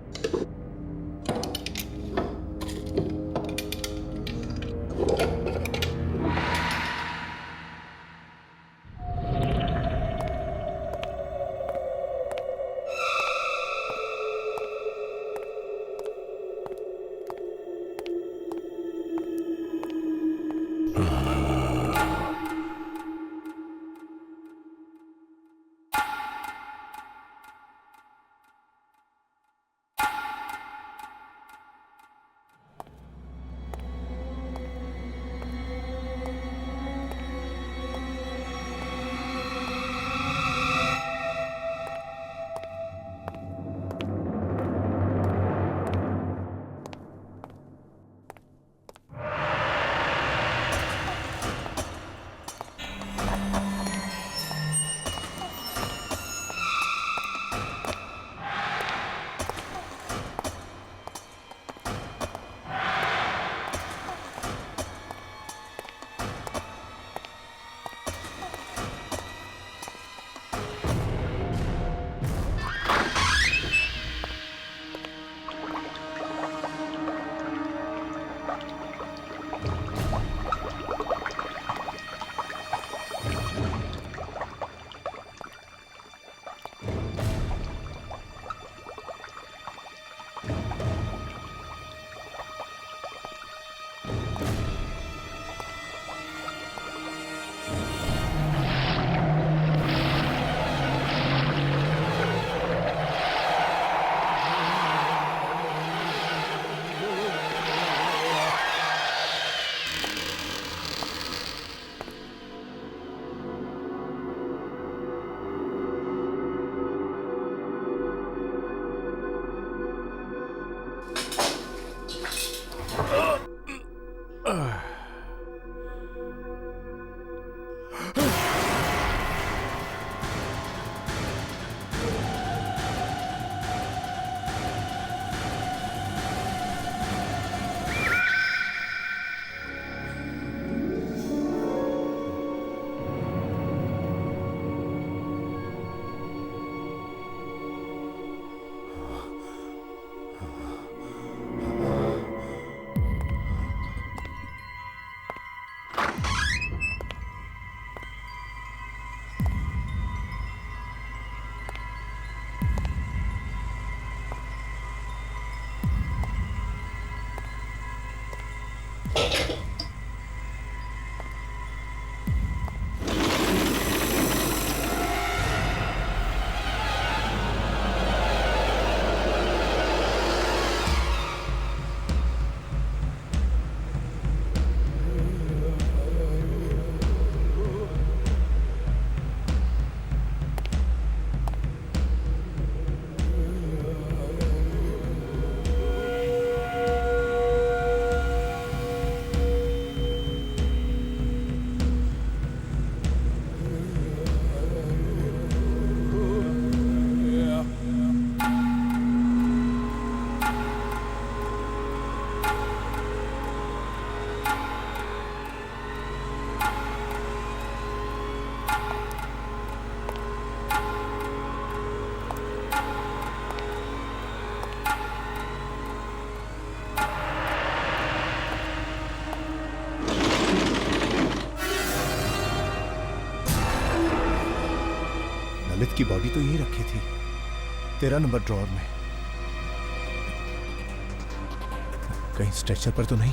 ललित की बॉडी तो यही रखी थी 13 नंबर ड्रॉअर में। कहीं स्ट्रेचर पर तो नहीं?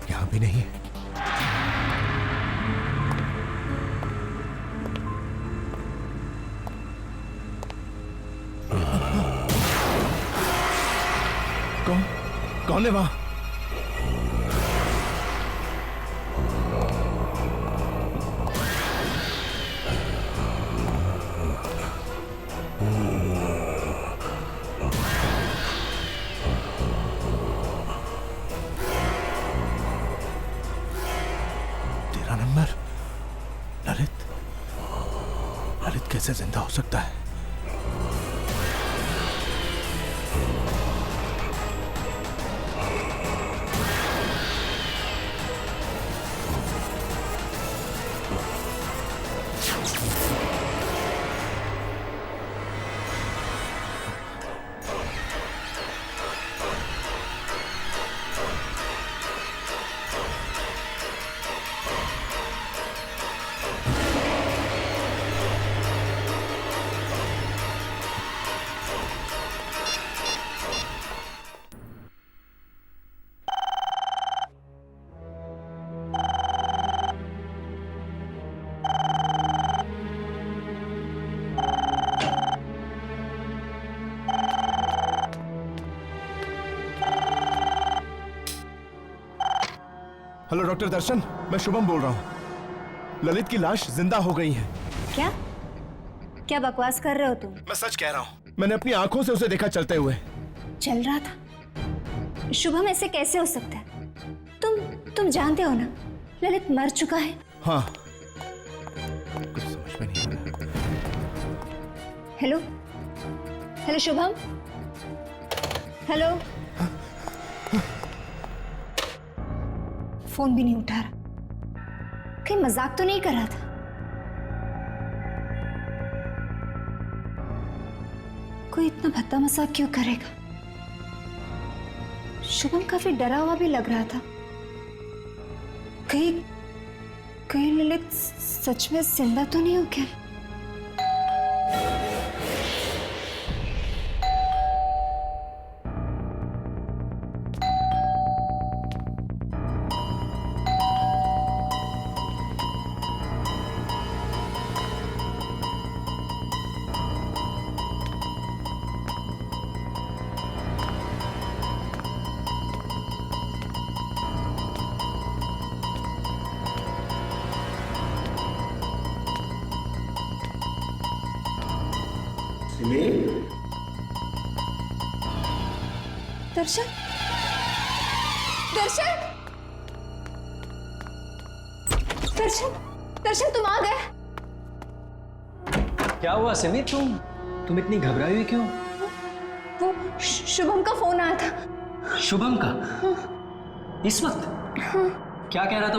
यहां भी नहीं है। कौन है वहां? तेरा नंबर। ललित कैसे जिंदा हो सकता है? हेलो डॉक्टर दर्शन, मैं शुभम बोल रहा हूँ। ललित की लाश जिंदा हो गई है। क्या क्या बकवास कर रहे हो तुम? मैं सच कह रहा हूँ, मैंने अपनी आंखों से उसे देखा चलते हुए। चल रहा था? शुभम ऐसे कैसे हो सकता है? तुम जानते हो ना ललित मर चुका है। हाँ, कुछ समझ में नहीं आ रहा। Hello Shubham, hello. फोन भी नहीं उठा रहा। कहीं मजाक तो नहीं कर रहा था? कोई इतना भद्दा मजाक क्यों करेगा? शुभम काफी डरा हुआ भी लग रहा था। कहीं ललित सच में जिंदा तो नहीं हो गया? दर्शन, दर्शन, दर्शन, दर्शन तुम आ गए। क्या हुआ सिमी? तुम इतनी घबराई हुई क्यों? वो शुभम का फोन आया था। शुभम का? हाँ। इस वक्त? हाँ। क्या कह रहा था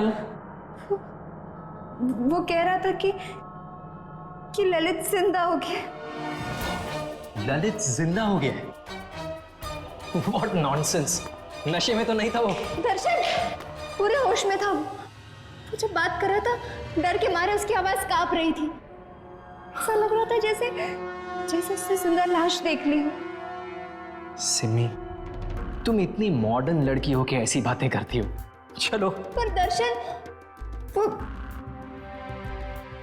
वो कह रहा था कि ललित जिंदा हो गया। ललित जिंदा हो गया? What nonsense! नशे में तो नहीं था वो। दर्शन पूरे होश में था वो जब बात कर रहा था डर के मारे उसकी आवाज कांप रही थी। ऐसा लग रहा था जैसे उसने सुंदर लाश देख ली हो। सिमी, तुम इतनी मॉडर्न लड़की हो के ऐसी बातें करती हो। चलो। पर दर्शन वो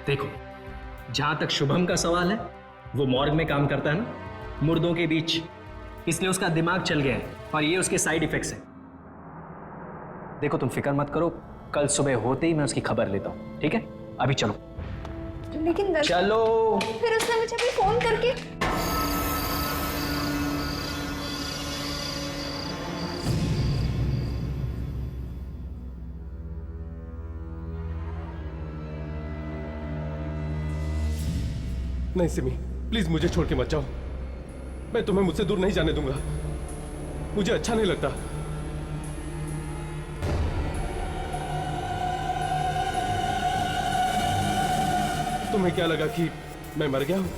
देखो, जहां तक शुभम का सवाल है, वो मॉर्ग में काम करता है ना, मुर्दों के बीच, इसलिए उसका दिमाग चल गया है और ये उसके साइड इफेक्ट्स हैं। देखो तुम फिक्र मत करो, कल सुबह होते ही मैं उसकी खबर लेता हूँ, ठीक है? अभी चलो। लेकिन दर्शन, चलो। फिर उसने मुझे भी फोन करके नहीं सिमी, प्लीज मुझे छोड़ के मत जाओ। मैं तुम्हें मुझसे दूर नहीं जाने दूंगा। मुझे अच्छा नहीं लगता। तुम्हें क्या लगा कि मैं मर गया हूं?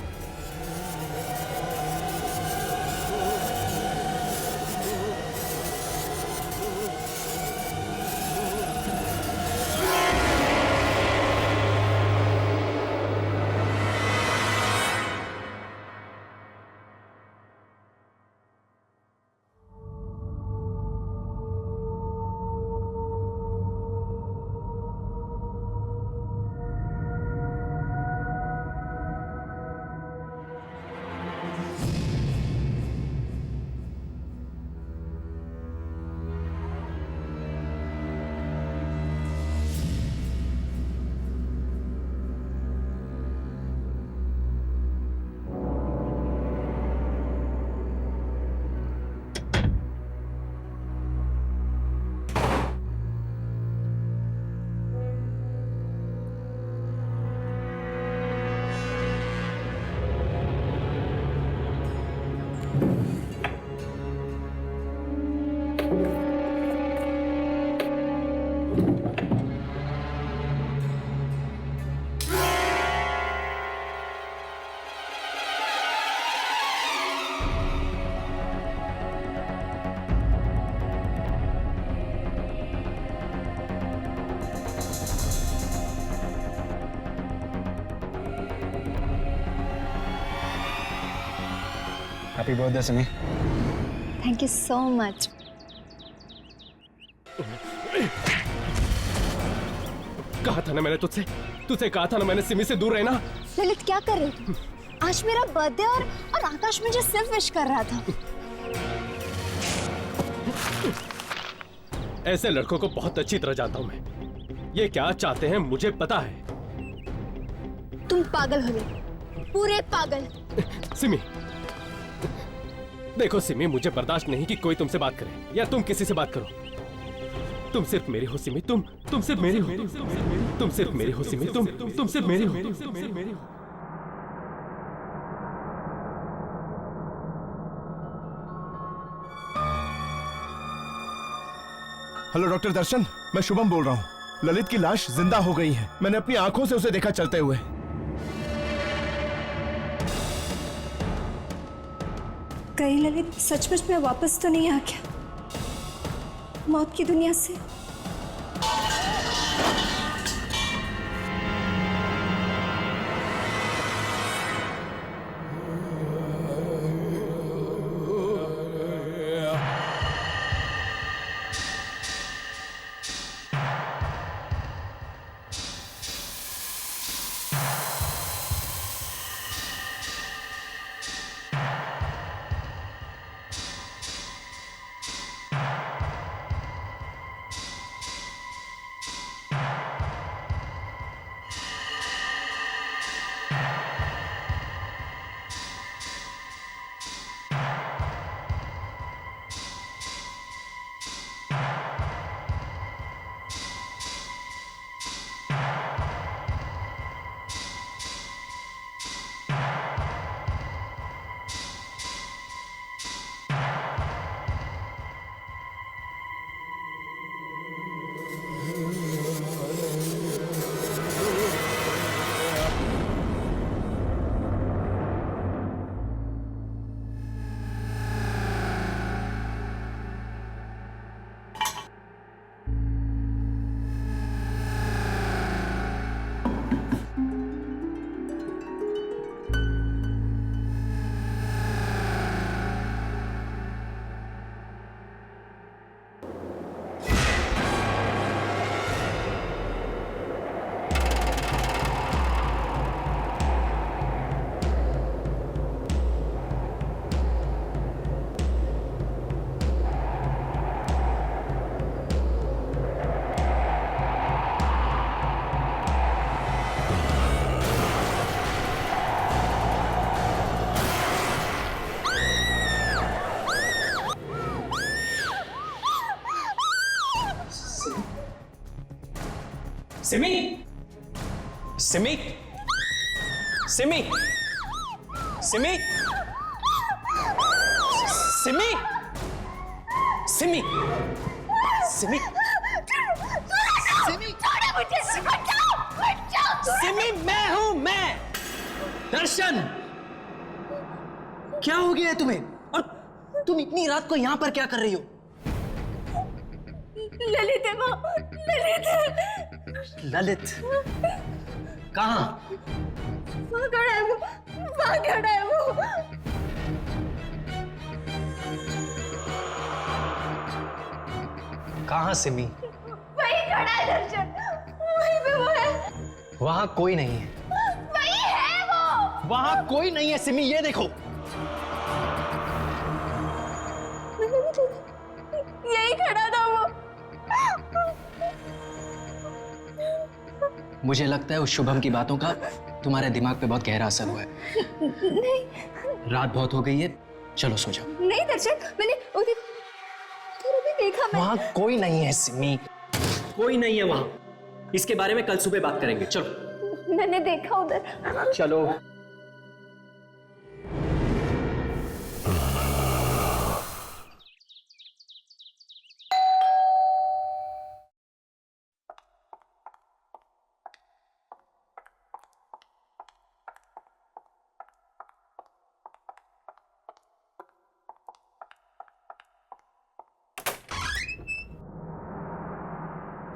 Happy birthday Simi. Thank you so much. कहा था ना मैंने तुझसे कहा था ना मैंने सिमी से दूर रहना। ललित क्या कर रहे थे? आज मेरा बर्थडे और आकाश मुझे सिर्फ विश कर रहा था। ऐसे लड़कों को बहुत अच्छी तरह जानता हूं मैं। ये क्या चाहते हैं मुझे पता है। तुम पागल हो गए, पूरे पागल। सिमी देखो सिमी, मुझे बर्दाश्त नहीं कि कोई तुमसे बात करे या तुम किसी से बात करो। तुम सिर्फ मेरी हो सिमी, तुम सिर्फ मेरी हो, तुम सिर्फ मेरी हो सिमी, तुम सिर्फ मेरी हो। हेलो डॉक्टर दर्शन, मैं शुभम बोल रहा हूँ। ललित की लाश जिंदा हो गई है। मैंने अपनी आंखों से उसे देखा चलते हुए। कहीं ललित सचमुच में वापस तो नहीं आ गया मौत की दुनिया से? सिमी, सिमी, सिमी, सिमी, सिमी, सिमी, सिमी, सिमी, छोड़ो मुझे, हट जाओ, हट जाओ। सिमी, मैं हूं, मैं दर्शन, क्या हो गया है तुम्हें? और तुम इतनी रात को यहाँ पर क्या कर रही हो? ललित है माँ, ललित है। ललित कहाँ? वहाँ खड़ा है वो, वहाँ खड़ा है वो। कहाँ सिमी? वही खड़ा है दर्शन, वहीं पे वो है। वहाँ कोई नहीं है। वही है वो। वहाँ कोई नहीं है सिमी, ये देखो। यही खड़ा था वो। मुझे लगता है उस शुभम की बातों का तुम्हारे दिमाग पे बहुत गहरा असर हुआ है। नहीं रात बहुत हो गई है, चलो सो जाओ। नहीं दर्शन, मैंने उधर भी देखा। मैं वहाँ कोई नहीं है सिमी, कोई नहीं है वहाँ। इसके बारे में कल सुबह बात करेंगे, चलो। मैंने देखा उधर। चलो।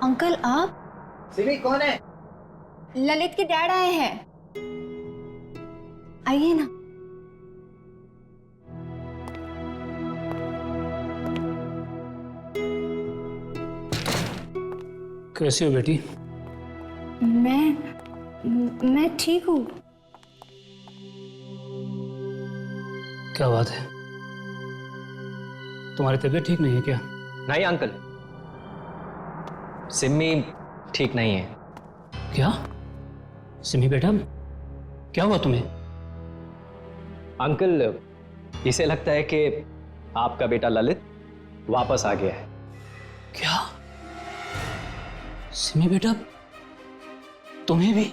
अंकल आप? सिमी कौन है? ललित के डैड आए हैं, आइए ना। कैसी हो बेटी? मैं ठीक हूँ। क्या बात है, तुम्हारी तबीयत ठीक नहीं है क्या? नहीं अंकल, सिमी ठीक नहीं है। क्या? सिमी बेटा, क्या हुआ तुम्हें? अंकल, इसे लगता है कि आपका बेटा ललित वापस आ गया है। क्या? सिमी बेटा, तुम्हें भी?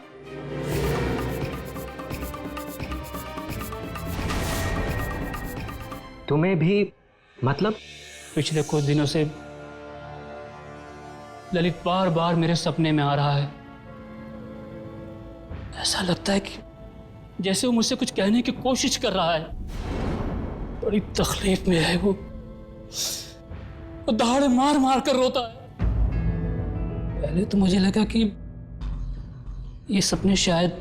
तुम्हें भी मतलब? पिछले कुछ दिनों से ललित बार बार मेरे सपने में आ रहा है। ऐसा लगता है कि जैसे वो मुझसे कुछ कहने की कोशिश कर रहा है। बड़ी तकलीफ में है वो दहाड़े मार मार कर रोता है। पहले तो मुझे लगा कि ये सपने शायद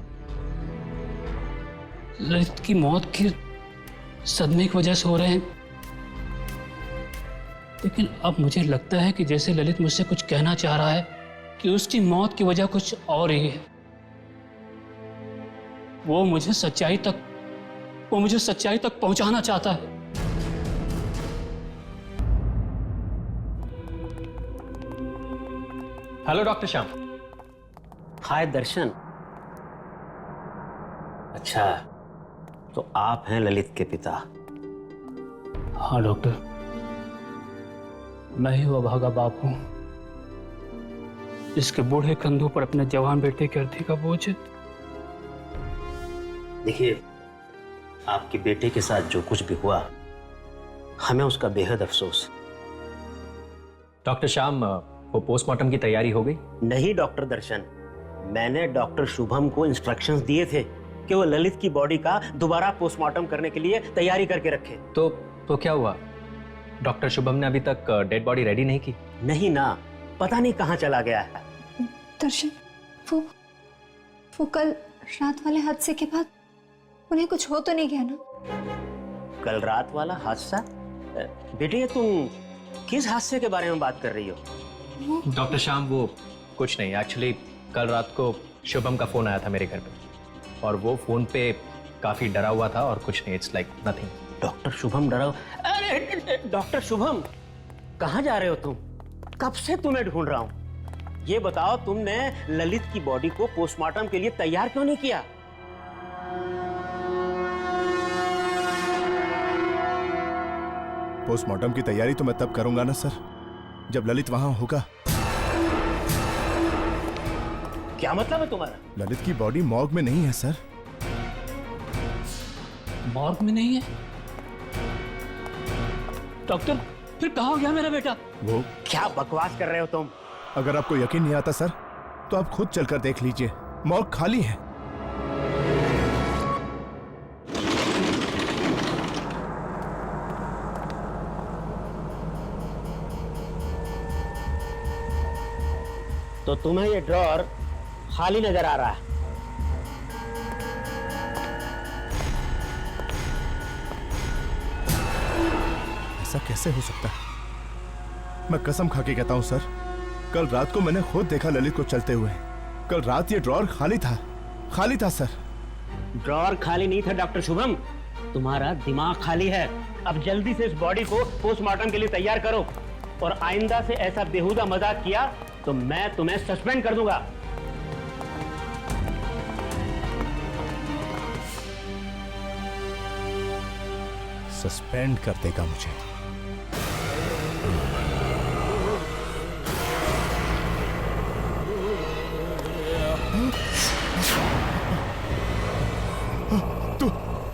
ललित की मौत के सदमे की वजह से हो रहे हैं, लेकिन अब मुझे लगता है कि जैसे ललित मुझसे कुछ कहना चाह रहा है कि उसकी मौत की वजह कुछ और ही है। वो मुझे सच्चाई तक पहुंचाना चाहता है। Hello doctor Shyam. Hi Darshan. अच्छा, तो आप हैं ललित के पिता? हाँ डॉक्टर, मैं ही वो अभागा बाप हूं जिसके बूढ़े कंधों पर अपने जवान बेटे के अर्थी का बोझ है। देखिए, आपके बेटे के साथ जो कुछ भी हुआ, हमें उसका बेहद अफसोस। डॉक्टर श्याम, वो पोस्टमार्टम की तैयारी हो गई? नहीं डॉक्टर दर्शन, मैंने डॉक्टर शुभम को इंस्ट्रक्शंस दिए थे कि वो ललित की बॉडी का दोबारा पोस्टमार्टम करने के लिए तैयारी करके रखे। तो क्या हुआ? डॉक्टर शुभम ने अभी तक डेड बॉडी रेडी नहीं की? नहीं ना, पता नहीं कहाँ चला गया है। दर्शन, वो कल रात वाले हादसे के बाद उन्हें कुछ हो तो नहीं गया ना? कल रात वाला हादसा? बेटे, तुम किस हादसे के बारे में बात कर रही हो? डॉक्टर श्याम, वो कुछ नहीं। एक्चुअली कल रात को शुभम का फोन आया था मेरे घर पे, और वो फोन पे काफी डरा हुआ था और कुछ नहीं। It's like nothing. Doctor Shubham डरा? अरे डॉक्टर शुभम, कहाँ जा रहे हो तुम? कब से तुम्हें ढूंढ रहा हूं। ये बताओ, तुमने ललित की बॉडी को पोस्टमार्टम के लिए तैयार क्यों नहीं किया? पोस्टमार्टम की तैयारी तो मैं तब करूंगा ना सर, जब ललित वहां होगा। क्या मतलब है तुम्हारा? ललित की बॉडी मॉर्ग में नहीं है सर। मॉर्ग में नहीं है? डॉक्टर, फिर कहाँ हो गया मेरा बेटा? वो क्या बकवास कर रहे हो तुम? अगर आपको यकीन नहीं आता सर, तो आप खुद चलकर देख लीजिए, मॉर्ग खाली है। तो तुम्हें ये ड्रॉर खाली नजर आ रहा है। ऐसा कैसे हो सकता है? मैं कसम खा के कहता हूं सर, कल रात को मैंने खुद देखा ललित को चलते हुए। कल रात ये ड्रॉर खाली था सर। ड्रॉर खाली नहीं था डॉक्टर शुभम, तुम्हारा दिमाग खाली है। अब जल्दी से इस बॉडी को पोस्टमार्टम के लिए तैयार करो, और आइंदा से ऐसा बेहुदा मजाक किया तो मैं तुम्हें सस्पेंड कर दूंगा। सस्पेंड कर देगा मुझे?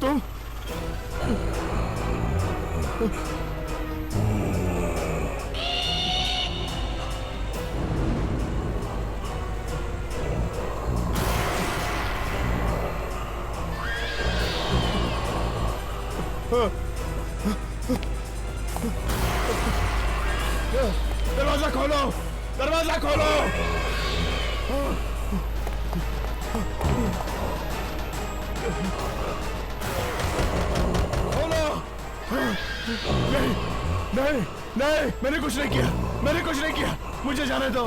तुम दरवाजा खोलो, दरवाजा खोलो। नहीं नहीं नहीं, मैंने कुछ नहीं किया, मुझे जाने दो।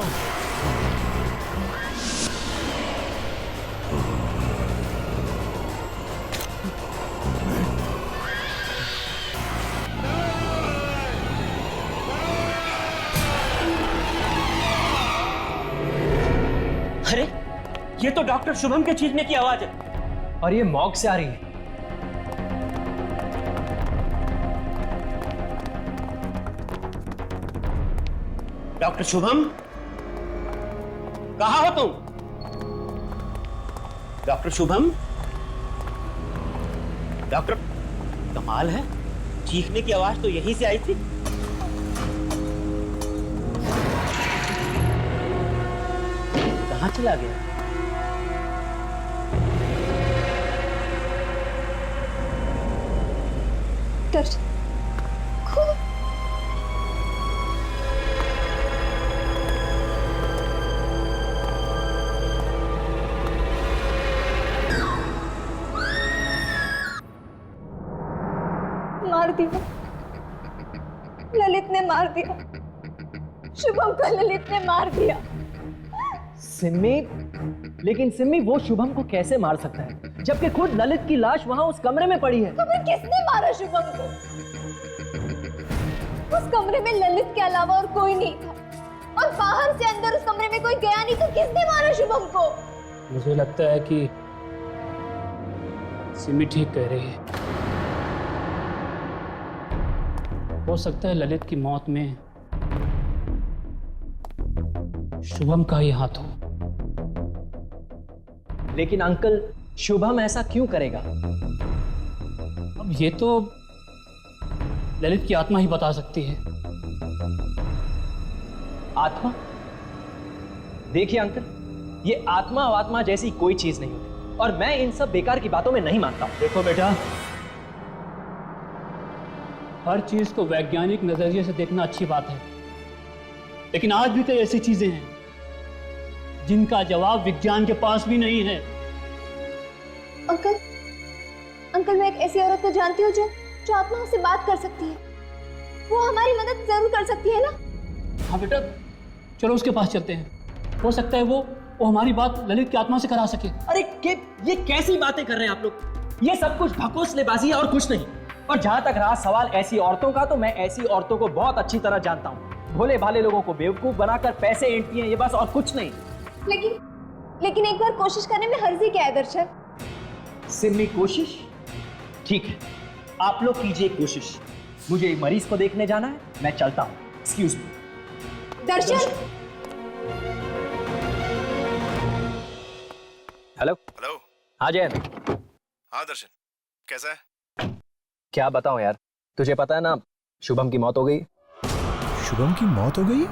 अरे ये तो डॉक्टर शुभम के चीखने की आवाज है, और ये मॉर्ग से आ रही है। डॉक्टर शुभम, कहाँ हो तुम? डॉक्टर शुभम, डॉक्टर, कमाल है, चीखने की आवाज तो यहीं से आई थी। कहाँ चला गया? मार दिया, ललित ने मार दिया, शुभम को ललित ने मार दिया। सिम्मी, लेकिन सिम्मी वो शुभम को कैसे मार सकता है जबकि खुद ललित की लाश वहां उस कमरे में पड़ी है? तो फिर किसने मारा शुभम को? उस कमरे में ललित के अलावा और कोई नहीं था, और बाहर से अंदर उस कमरे में कोई गया नहीं, तो किसने मारा शुभम को? मुझे लगता है कि सिमी ठीक कह रही है। हो सकता है ललित की मौत में शुभम का ही हाथ हो। लेकिन अंकल, शुभम ऐसा क्यों करेगा? अब ये तो ललित की आत्मा ही बता सकती है। आत्मा? देखिए अंकल, ये आत्मा जैसी कोई चीज नहीं होती, और मैं इन सब बेकार की बातों में नहीं मानता हूं। देखो बेटा, हर चीज को वैज्ञानिक नजरिए से देखना अच्छी बात है, लेकिन आज भी तो ऐसी चीजें हैं जिनका जवाब विज्ञान के पास भी नहीं है। अंकल, अंकल, मैं एक ऐसी औरत को जानती हूँ जो आत्मा से बात कर सकती है। वो हमारी मदद जरूर कर सकती है ना? हाँ बेटा, चलो उसके पास चलते हैं। हो सकता है वो हमारी बात ललित की आत्मा से करा सके। अरे ये कैसी बातें कर रहे हैं आप लोग? ये सब कुछ ढकोसलेबाजी है और कुछ नहीं। और जहां तक रहा सवाल ऐसी औरतों का, तो मैं ऐसी औरतों को बहुत अच्छी तरह जानता हूँ। भोले भाले लोगों को बेवकूफ बनाकर पैसे ऐंठती हैं, ये बस, और कुछ नहीं। लेकिन एक बार कोशिश करने में हर्जी क्या है दर्शन? सिम्मी, कोशिश ठीक है, आप लोग कीजिए कोशिश। मुझे मरीज को देखने जाना है, मैं चलता हूँ। Excuse me. दर्शन। हेलो। हाँ जैन। हाँ दर्शन, कैसा है? क्या बताऊं यार, तुझे पता है ना, शुभम की मौत हो गई। शुभम की मौत हो गई?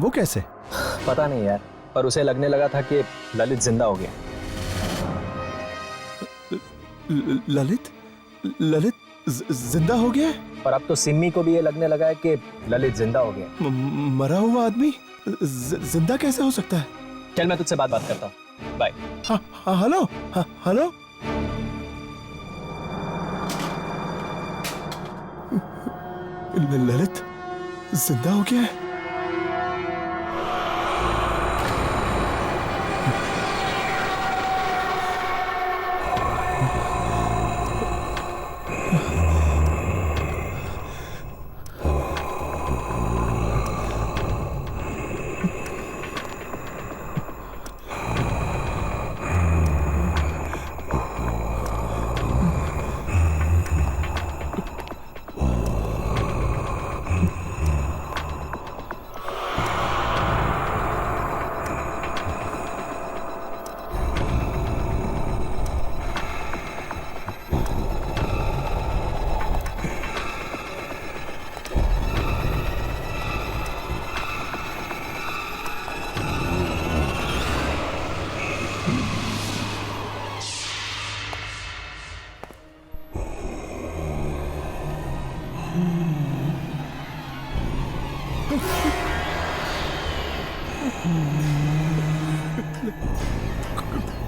वो कैसे? पता नहीं यार, पर उसे लगने लगा था कि ललित जिंदा हो गया। ललित? ललित जिंदा हो गया? और अब तो सिम्मी को भी ये लगने लगा है कि ललित जिंदा हो गया। मरा हुआ आदमी जिंदा कैसे हो सकता है? चल मैं तुझसे बात करता हूँ। बाय। हाँ हेलो। हाँ हेलो। ललित जिंदा हो गया है?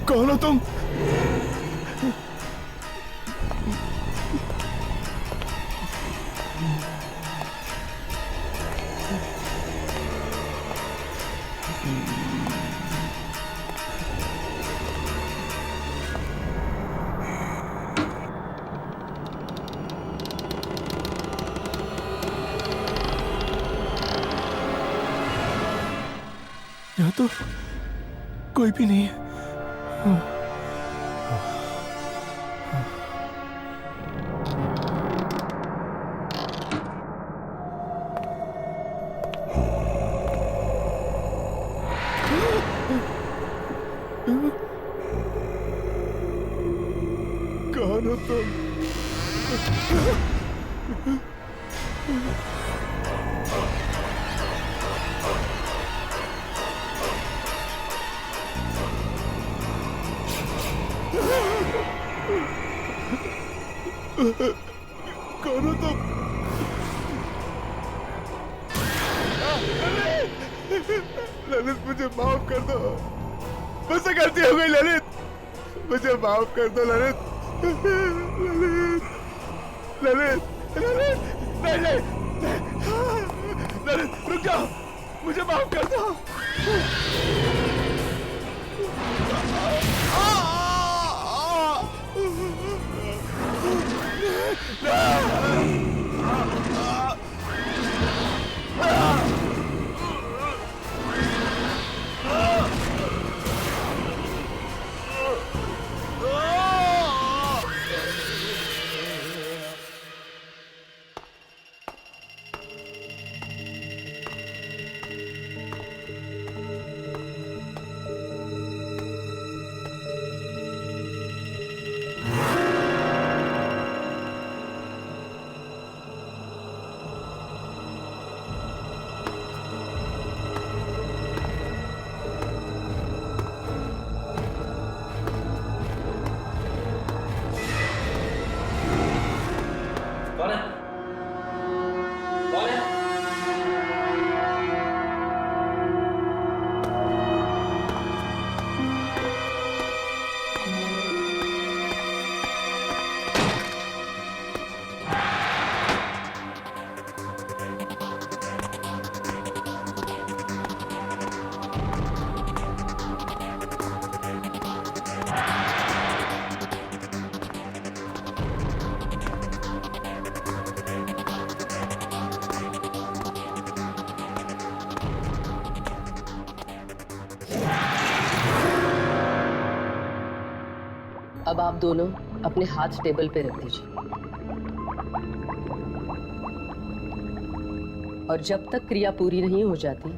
कौन हो तुम? यहाँ तो कोई भी नहीं है। कौन हो तुम? कौन हो तुम? ललित मुझे माफ कर दो, मुझसे गलती हो गई ललित, मुझे माफ कर दो ललित। ललित ललित ललित नहीं नहीं ललित रुक जाओ, मुझे माफ कर दो। कौन है? कौन है? अब आप दोनों अपने हाथ टेबल पे रख दीजिए और जब तक क्रिया पूरी नहीं हो जाती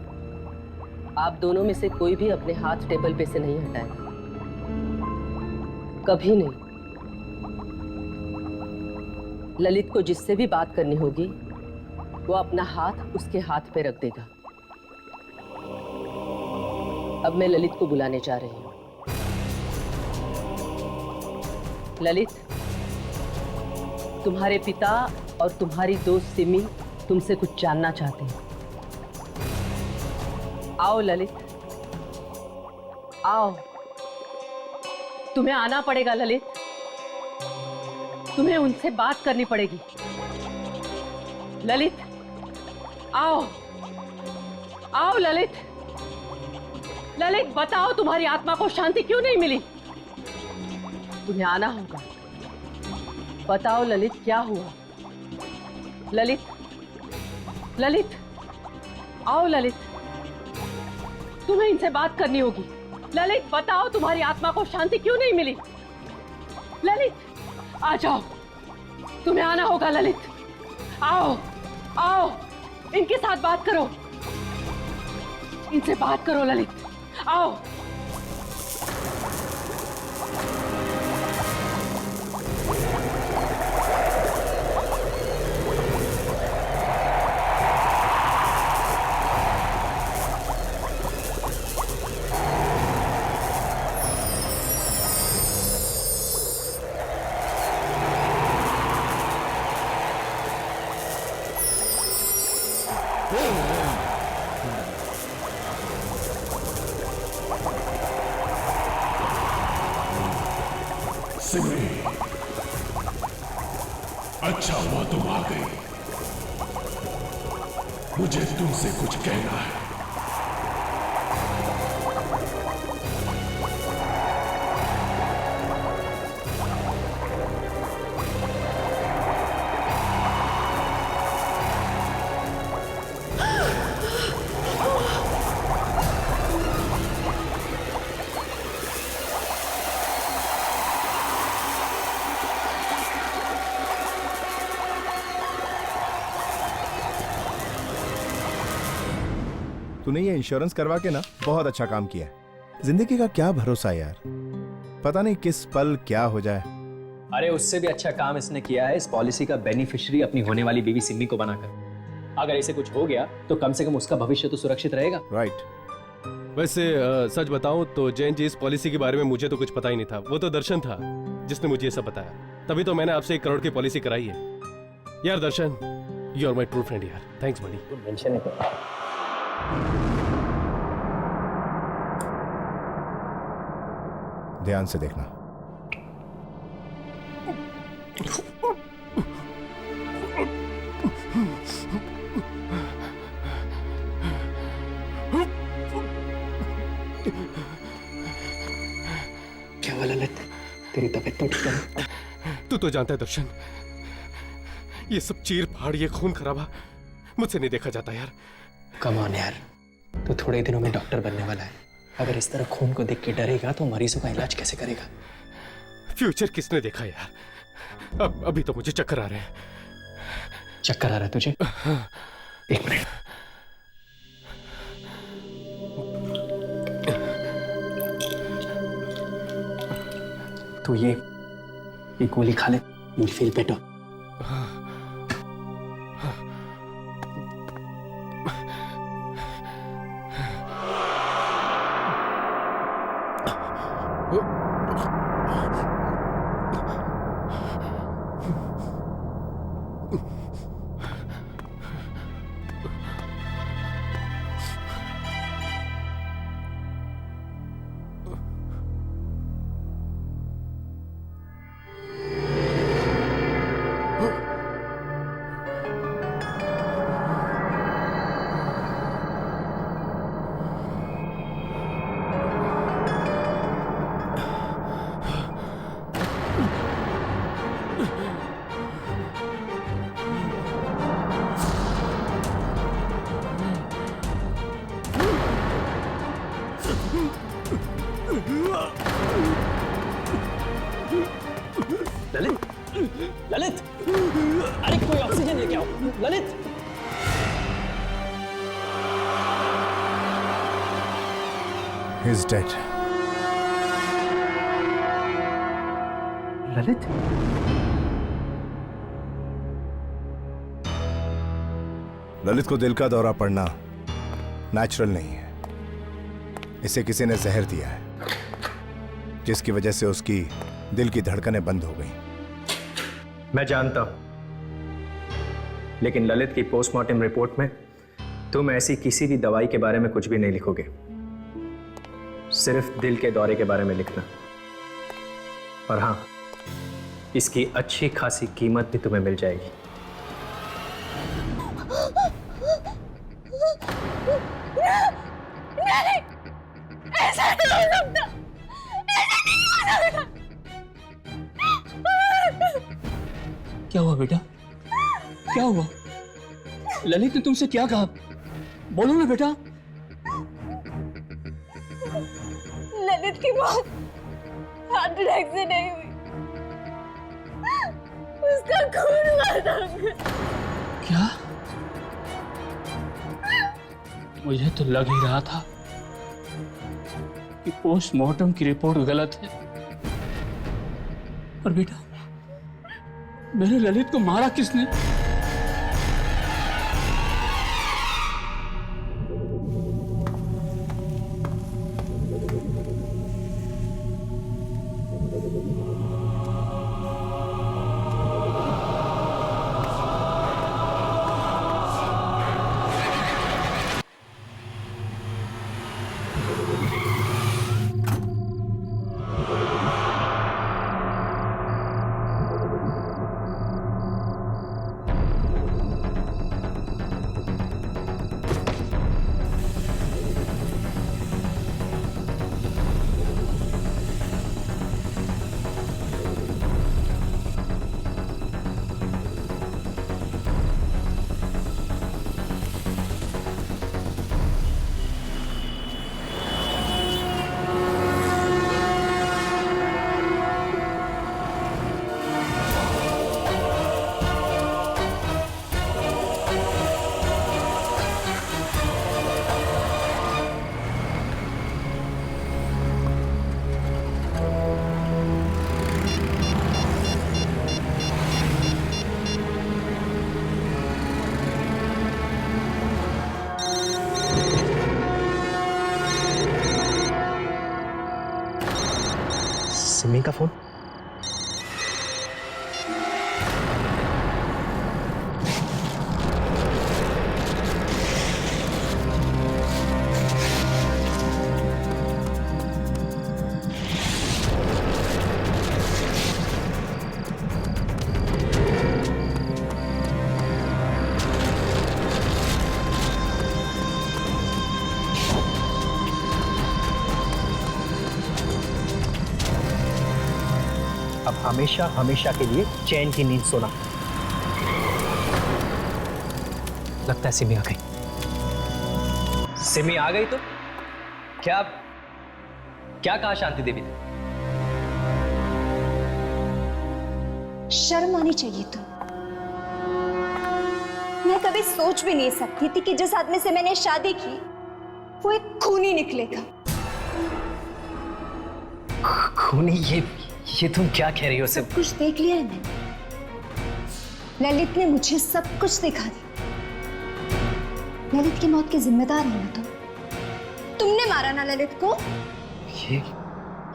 आप दोनों में से कोई भी अपने हाथ टेबल पे से नहीं हटाएगा, कभी नहीं। ललित को जिससे भी बात करनी होगी वो अपना हाथ उसके हाथ पे रख देगा। अब मैं ललित को बुलाने जा रही हूँ। ललित, तुम्हारे पिता और तुम्हारी दोस्त सिमी तुमसे कुछ जानना चाहते हैं। आओ ललित, आओ। तुम्हें आना पड़ेगा ललित, तुम्हें उनसे बात करनी पड़ेगी। ललित, आओ, आओ ललित। ललित, बताओ तुम्हारी आत्मा को शांति क्यों नहीं मिली? तुम्हें आना होगा। बताओ ललित, क्या हुआ? ललित, ललित, आओ ललित, तुम्हें इनसे बात करनी होगी। ललित, बताओ तुम्हारी आत्मा को शांति क्यों नहीं मिली? ललित, आ जाओ, तुम्हें आना होगा। ललित, आओ, आओ, इनके साथ बात करो, इनसे बात करो। ललित, आओ। सिमी, अच्छा हुआ तुम आ गई। मुझे तुमसे कुछ कहना है। तूने ये इंश्योरेंस करवा के ना बहुत अच्छा काम किया है। जिंदगी का क्या भरोसा यार, पता नहीं किस पल क्या हो जाए। अरे उससे भी अच्छा काम इसने किया है, इस पॉलिसी का बेनिफिशियरी अपनी होने वाली बीवी सिमी को बनाकर। अगर इसे कुछ हो गया तो कम से कम उसका भविष्य तो सुरक्षित रहेगा। राइट। वैसे सच बताऊं तो जैन जी, इस पॉलिसी के बारे में मुझे तो कुछ पता ही नहीं था। वो तो दर्शन था जिसने मुझे ये सब बताया, तभी तो मैंने आपसे 1 करोड़ की पॉलिसी कराई है। यार Darshan, you are my true friend यार, थैंक्स बड़ी। मेंशन है। ध्यान से देखना। क्या हुआ ललित, तेरी तबीयत तो ठीक है? तू तो जानता है दर्शन, ये सब चीर फाड़, ये खून खराबा मुझसे नहीं देखा जाता यार। कम ऑन यार, तो थोड़े दिनों में डॉक्टर बनने वाला है। अगर इस तरह खून को देख के डरेगा तो मरीजों का इलाज कैसे करेगा? फ्यूचर किसने देखा यार? अभी तो मुझे चक्कर आ रहे हैं। चक्कर आ रहा है तुझे? 1 मिनट। तो ये गोली खा ले, you'll feel better. Lalit, Lalit, अरे कोई ऑक्सीजन लेके आओ। Lalit, He's dead. ललित, ललित को दिल का दौरा पड़ना नेचुरल नहीं है। इसे किसी ने जहर दिया है, जिसकी वजह से उसकी दिल की धड़कनें बंद हो गई। मैं जानता हूं, लेकिन ललित की पोस्टमार्टम रिपोर्ट में तुम ऐसी किसी भी दवाई के बारे में कुछ भी नहीं लिखोगे, सिर्फ दिल के दौरे के बारे में लिखना। और हाँ, इसकी अच्छी खासी कीमत भी तुम्हें मिल जाएगी। नहीं, ऐसा नहीं हो सकता, ऐसा नहीं हो सकता। क्या हुआ बेटा? क्या हुआ? ललित ने तुमसे क्या कहा? बोलो ना बेटा। ललित की मौत हार्ट अटैक से नहीं हुई, उसका खून हुआ था। क्या? मुझे तो लग ही रहा था कि पोस्टमार्टम की रिपोर्ट गलत है। पर बेटा, मेरे ललित को मारा किसने? सिमी का फोन। अब हमेशा हमेशा के लिए चैन की नींद सोना। लगता है सिमी आ गई। सिमी आ गई तो क्या क्या कहा शांति देवी ने? शर्म आनी चाहिए तुम। मैं कभी सोच भी नहीं सकती थी कि जिस आदमी से मैंने शादी की वो एक खूनी निकलेगा। खूनी? ये तुम क्या कह रही हो? सब कुछ देख लिया है मैंने। ललित ने मुझे सब कुछ दिखा दिया। ललित की मौत के जिम्मेदार हो ना तुम। तुमने मारा ना ललित को।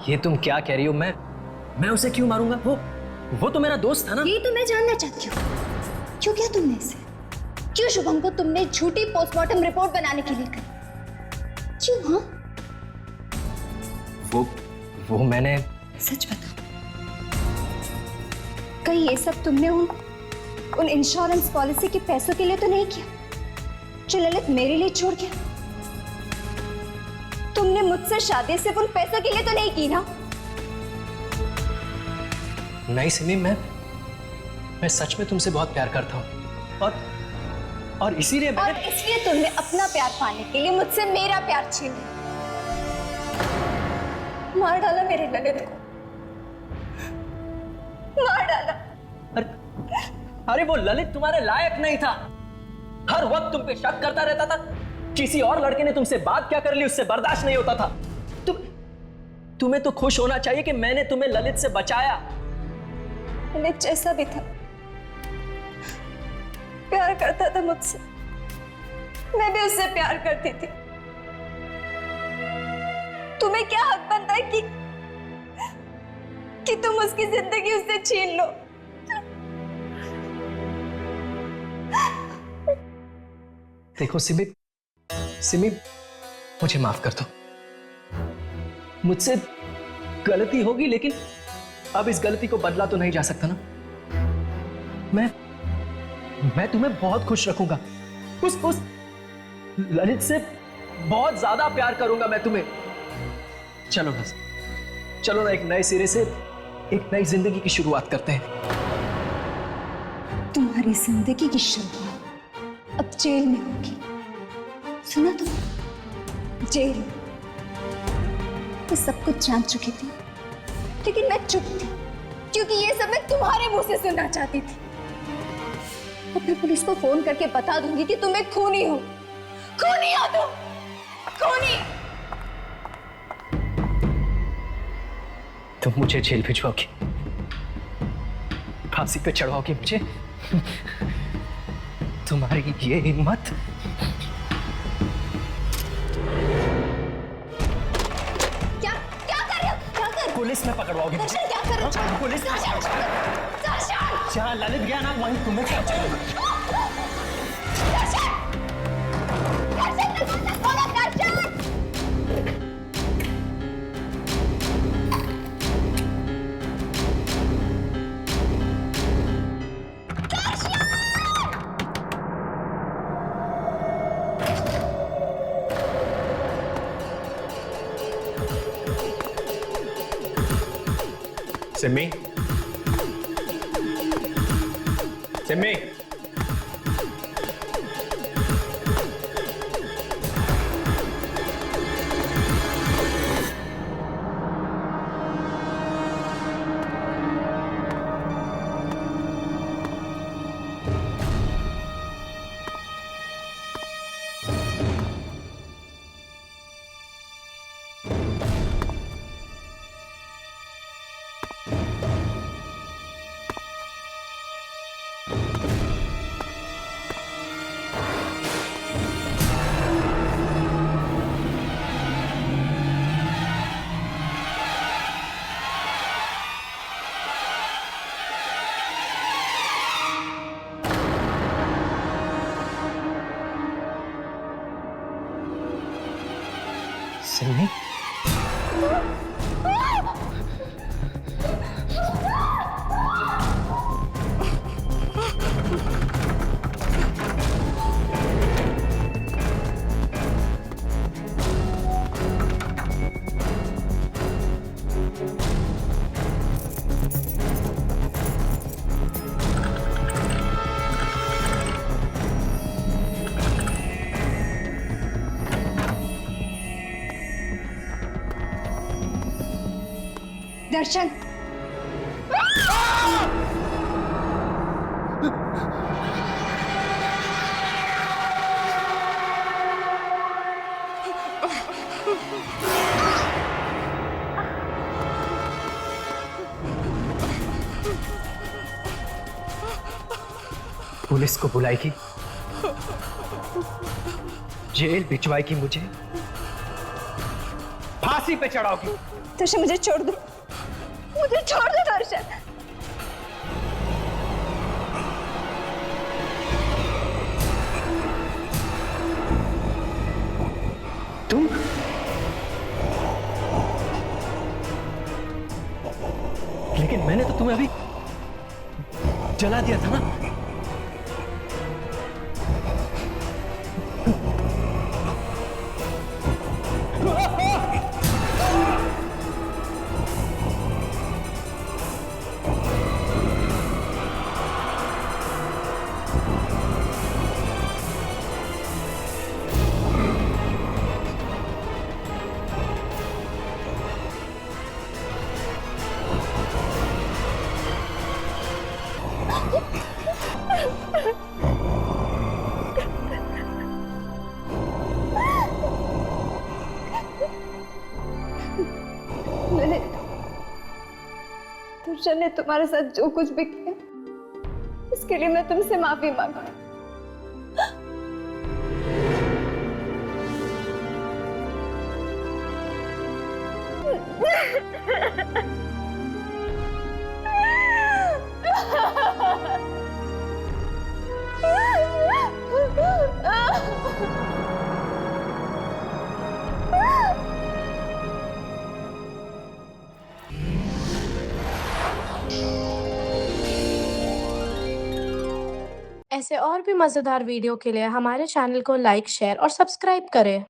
ये तुम क्या कह रही हो? मैं उसे क्यों मारूंगा? वो तो मेरा दोस्त था ना। ये तो मैं जानना चाहती हूँ, क्यों किया तुमने इसे? क्यों शुभम को तुमने झूठी पोस्टमार्टम रिपोर्ट बनाने के लिए कही? क्यों? हाँ, वो मैंने। सच बताओ, कहीं ये सब तुमने उन इंश्योरेंस पॉलिसी के पैसों के लिए तो नहीं किया जो ललित मेरे लिए छोड़ गया? तुमने मुझसे शादी सिर्फ उन पैसों के लिए तो नहीं की ना? नहीं सिमी, मैं सच में तुमसे बहुत प्यार करता हूँ और इसीलिए तुमने अपना प्यार पाने के लिए मुझसे मेरा प्यार छीन लिया। मार डाला मेरे ललित को, मार डाला। अरे वो ललित तुम्हारे लायक नहीं था। हर वक्त तुम पे शक करता रहता था। किसी और लड़के ने तुमसे बात क्या कर ली उससे बर्दाश्त नहीं होता था। तुम्हें तो खुश होना चाहिए कि मैंने तुम्हें ललित से बचाया। ललित जैसा भी था, प्यार करता था मुझसे, मैं भी उससे प्यार करती थी। तुम्हें क्या हक बनता है कि तुम उसकी जिंदगी उससे छीन लो? देखो सिमी, सिमी मुझे माफ कर दो। मुझसे गलती होगी, लेकिन अब इस गलती को बदला तो नहीं जा सकता ना। मैं तुम्हें बहुत खुश रखूंगा। उस ललित से बहुत ज्यादा प्यार करूंगा मैं तुम्हें। चलो बस, चलो ना, एक नए सिरे से एक नई जिंदगी की शुरुआत करते हैं। तुम्हारी जिंदगी की शुरुआत अब जेल में होगी, सुना तुम? जेल। मैं सब कुछ जान चुकी थी, लेकिन मैं चुप थी क्योंकि ये सब मैं तुम्हारे मुंह से सुनना चाहती थी। अब मैं पुलिस को फोन करके बता दूंगी कि तुम एक खूनी हो। खूनी हो तुम, खूनी। तुम मुझे जेल भिजवाओगी, फांसी पे चढ़वाओगी मुझे? तुम्हारी ये हिम्मत? क्या क्या कर रहे हो? क्या कर? पुलिस में पकड़वाओगी मुझे? दर्शन क्या कर रहे हो? पुलिस में। दर्शन! जहाँ ललित गया ना, वहीं तुम्हें क्या चाहिए? दर्शन! दर्शन, दरवाजा खोलो, दर्शन! सिमी, सिमी, सिमी, दर्शन! पुलिस को बुलाएगी, जेल भिजवाएगी मुझे, फांसी पे चढ़ाओगी। दर्शन मुझे छोड़ दो, मुझे छोड़ दो दर्शन। तुम लेकिन मैंने तो तुम्हें अभी जला दिया था ना। दर्शन ने तुम्हारे साथ जो कुछ भी किया, उसके लिए मैं तुमसे माफी मांगू। ऐसे और भी मज़ेदार वीडियो के लिए हमारे चैनल को लाइक, शेयर और सब्सक्राइब करें।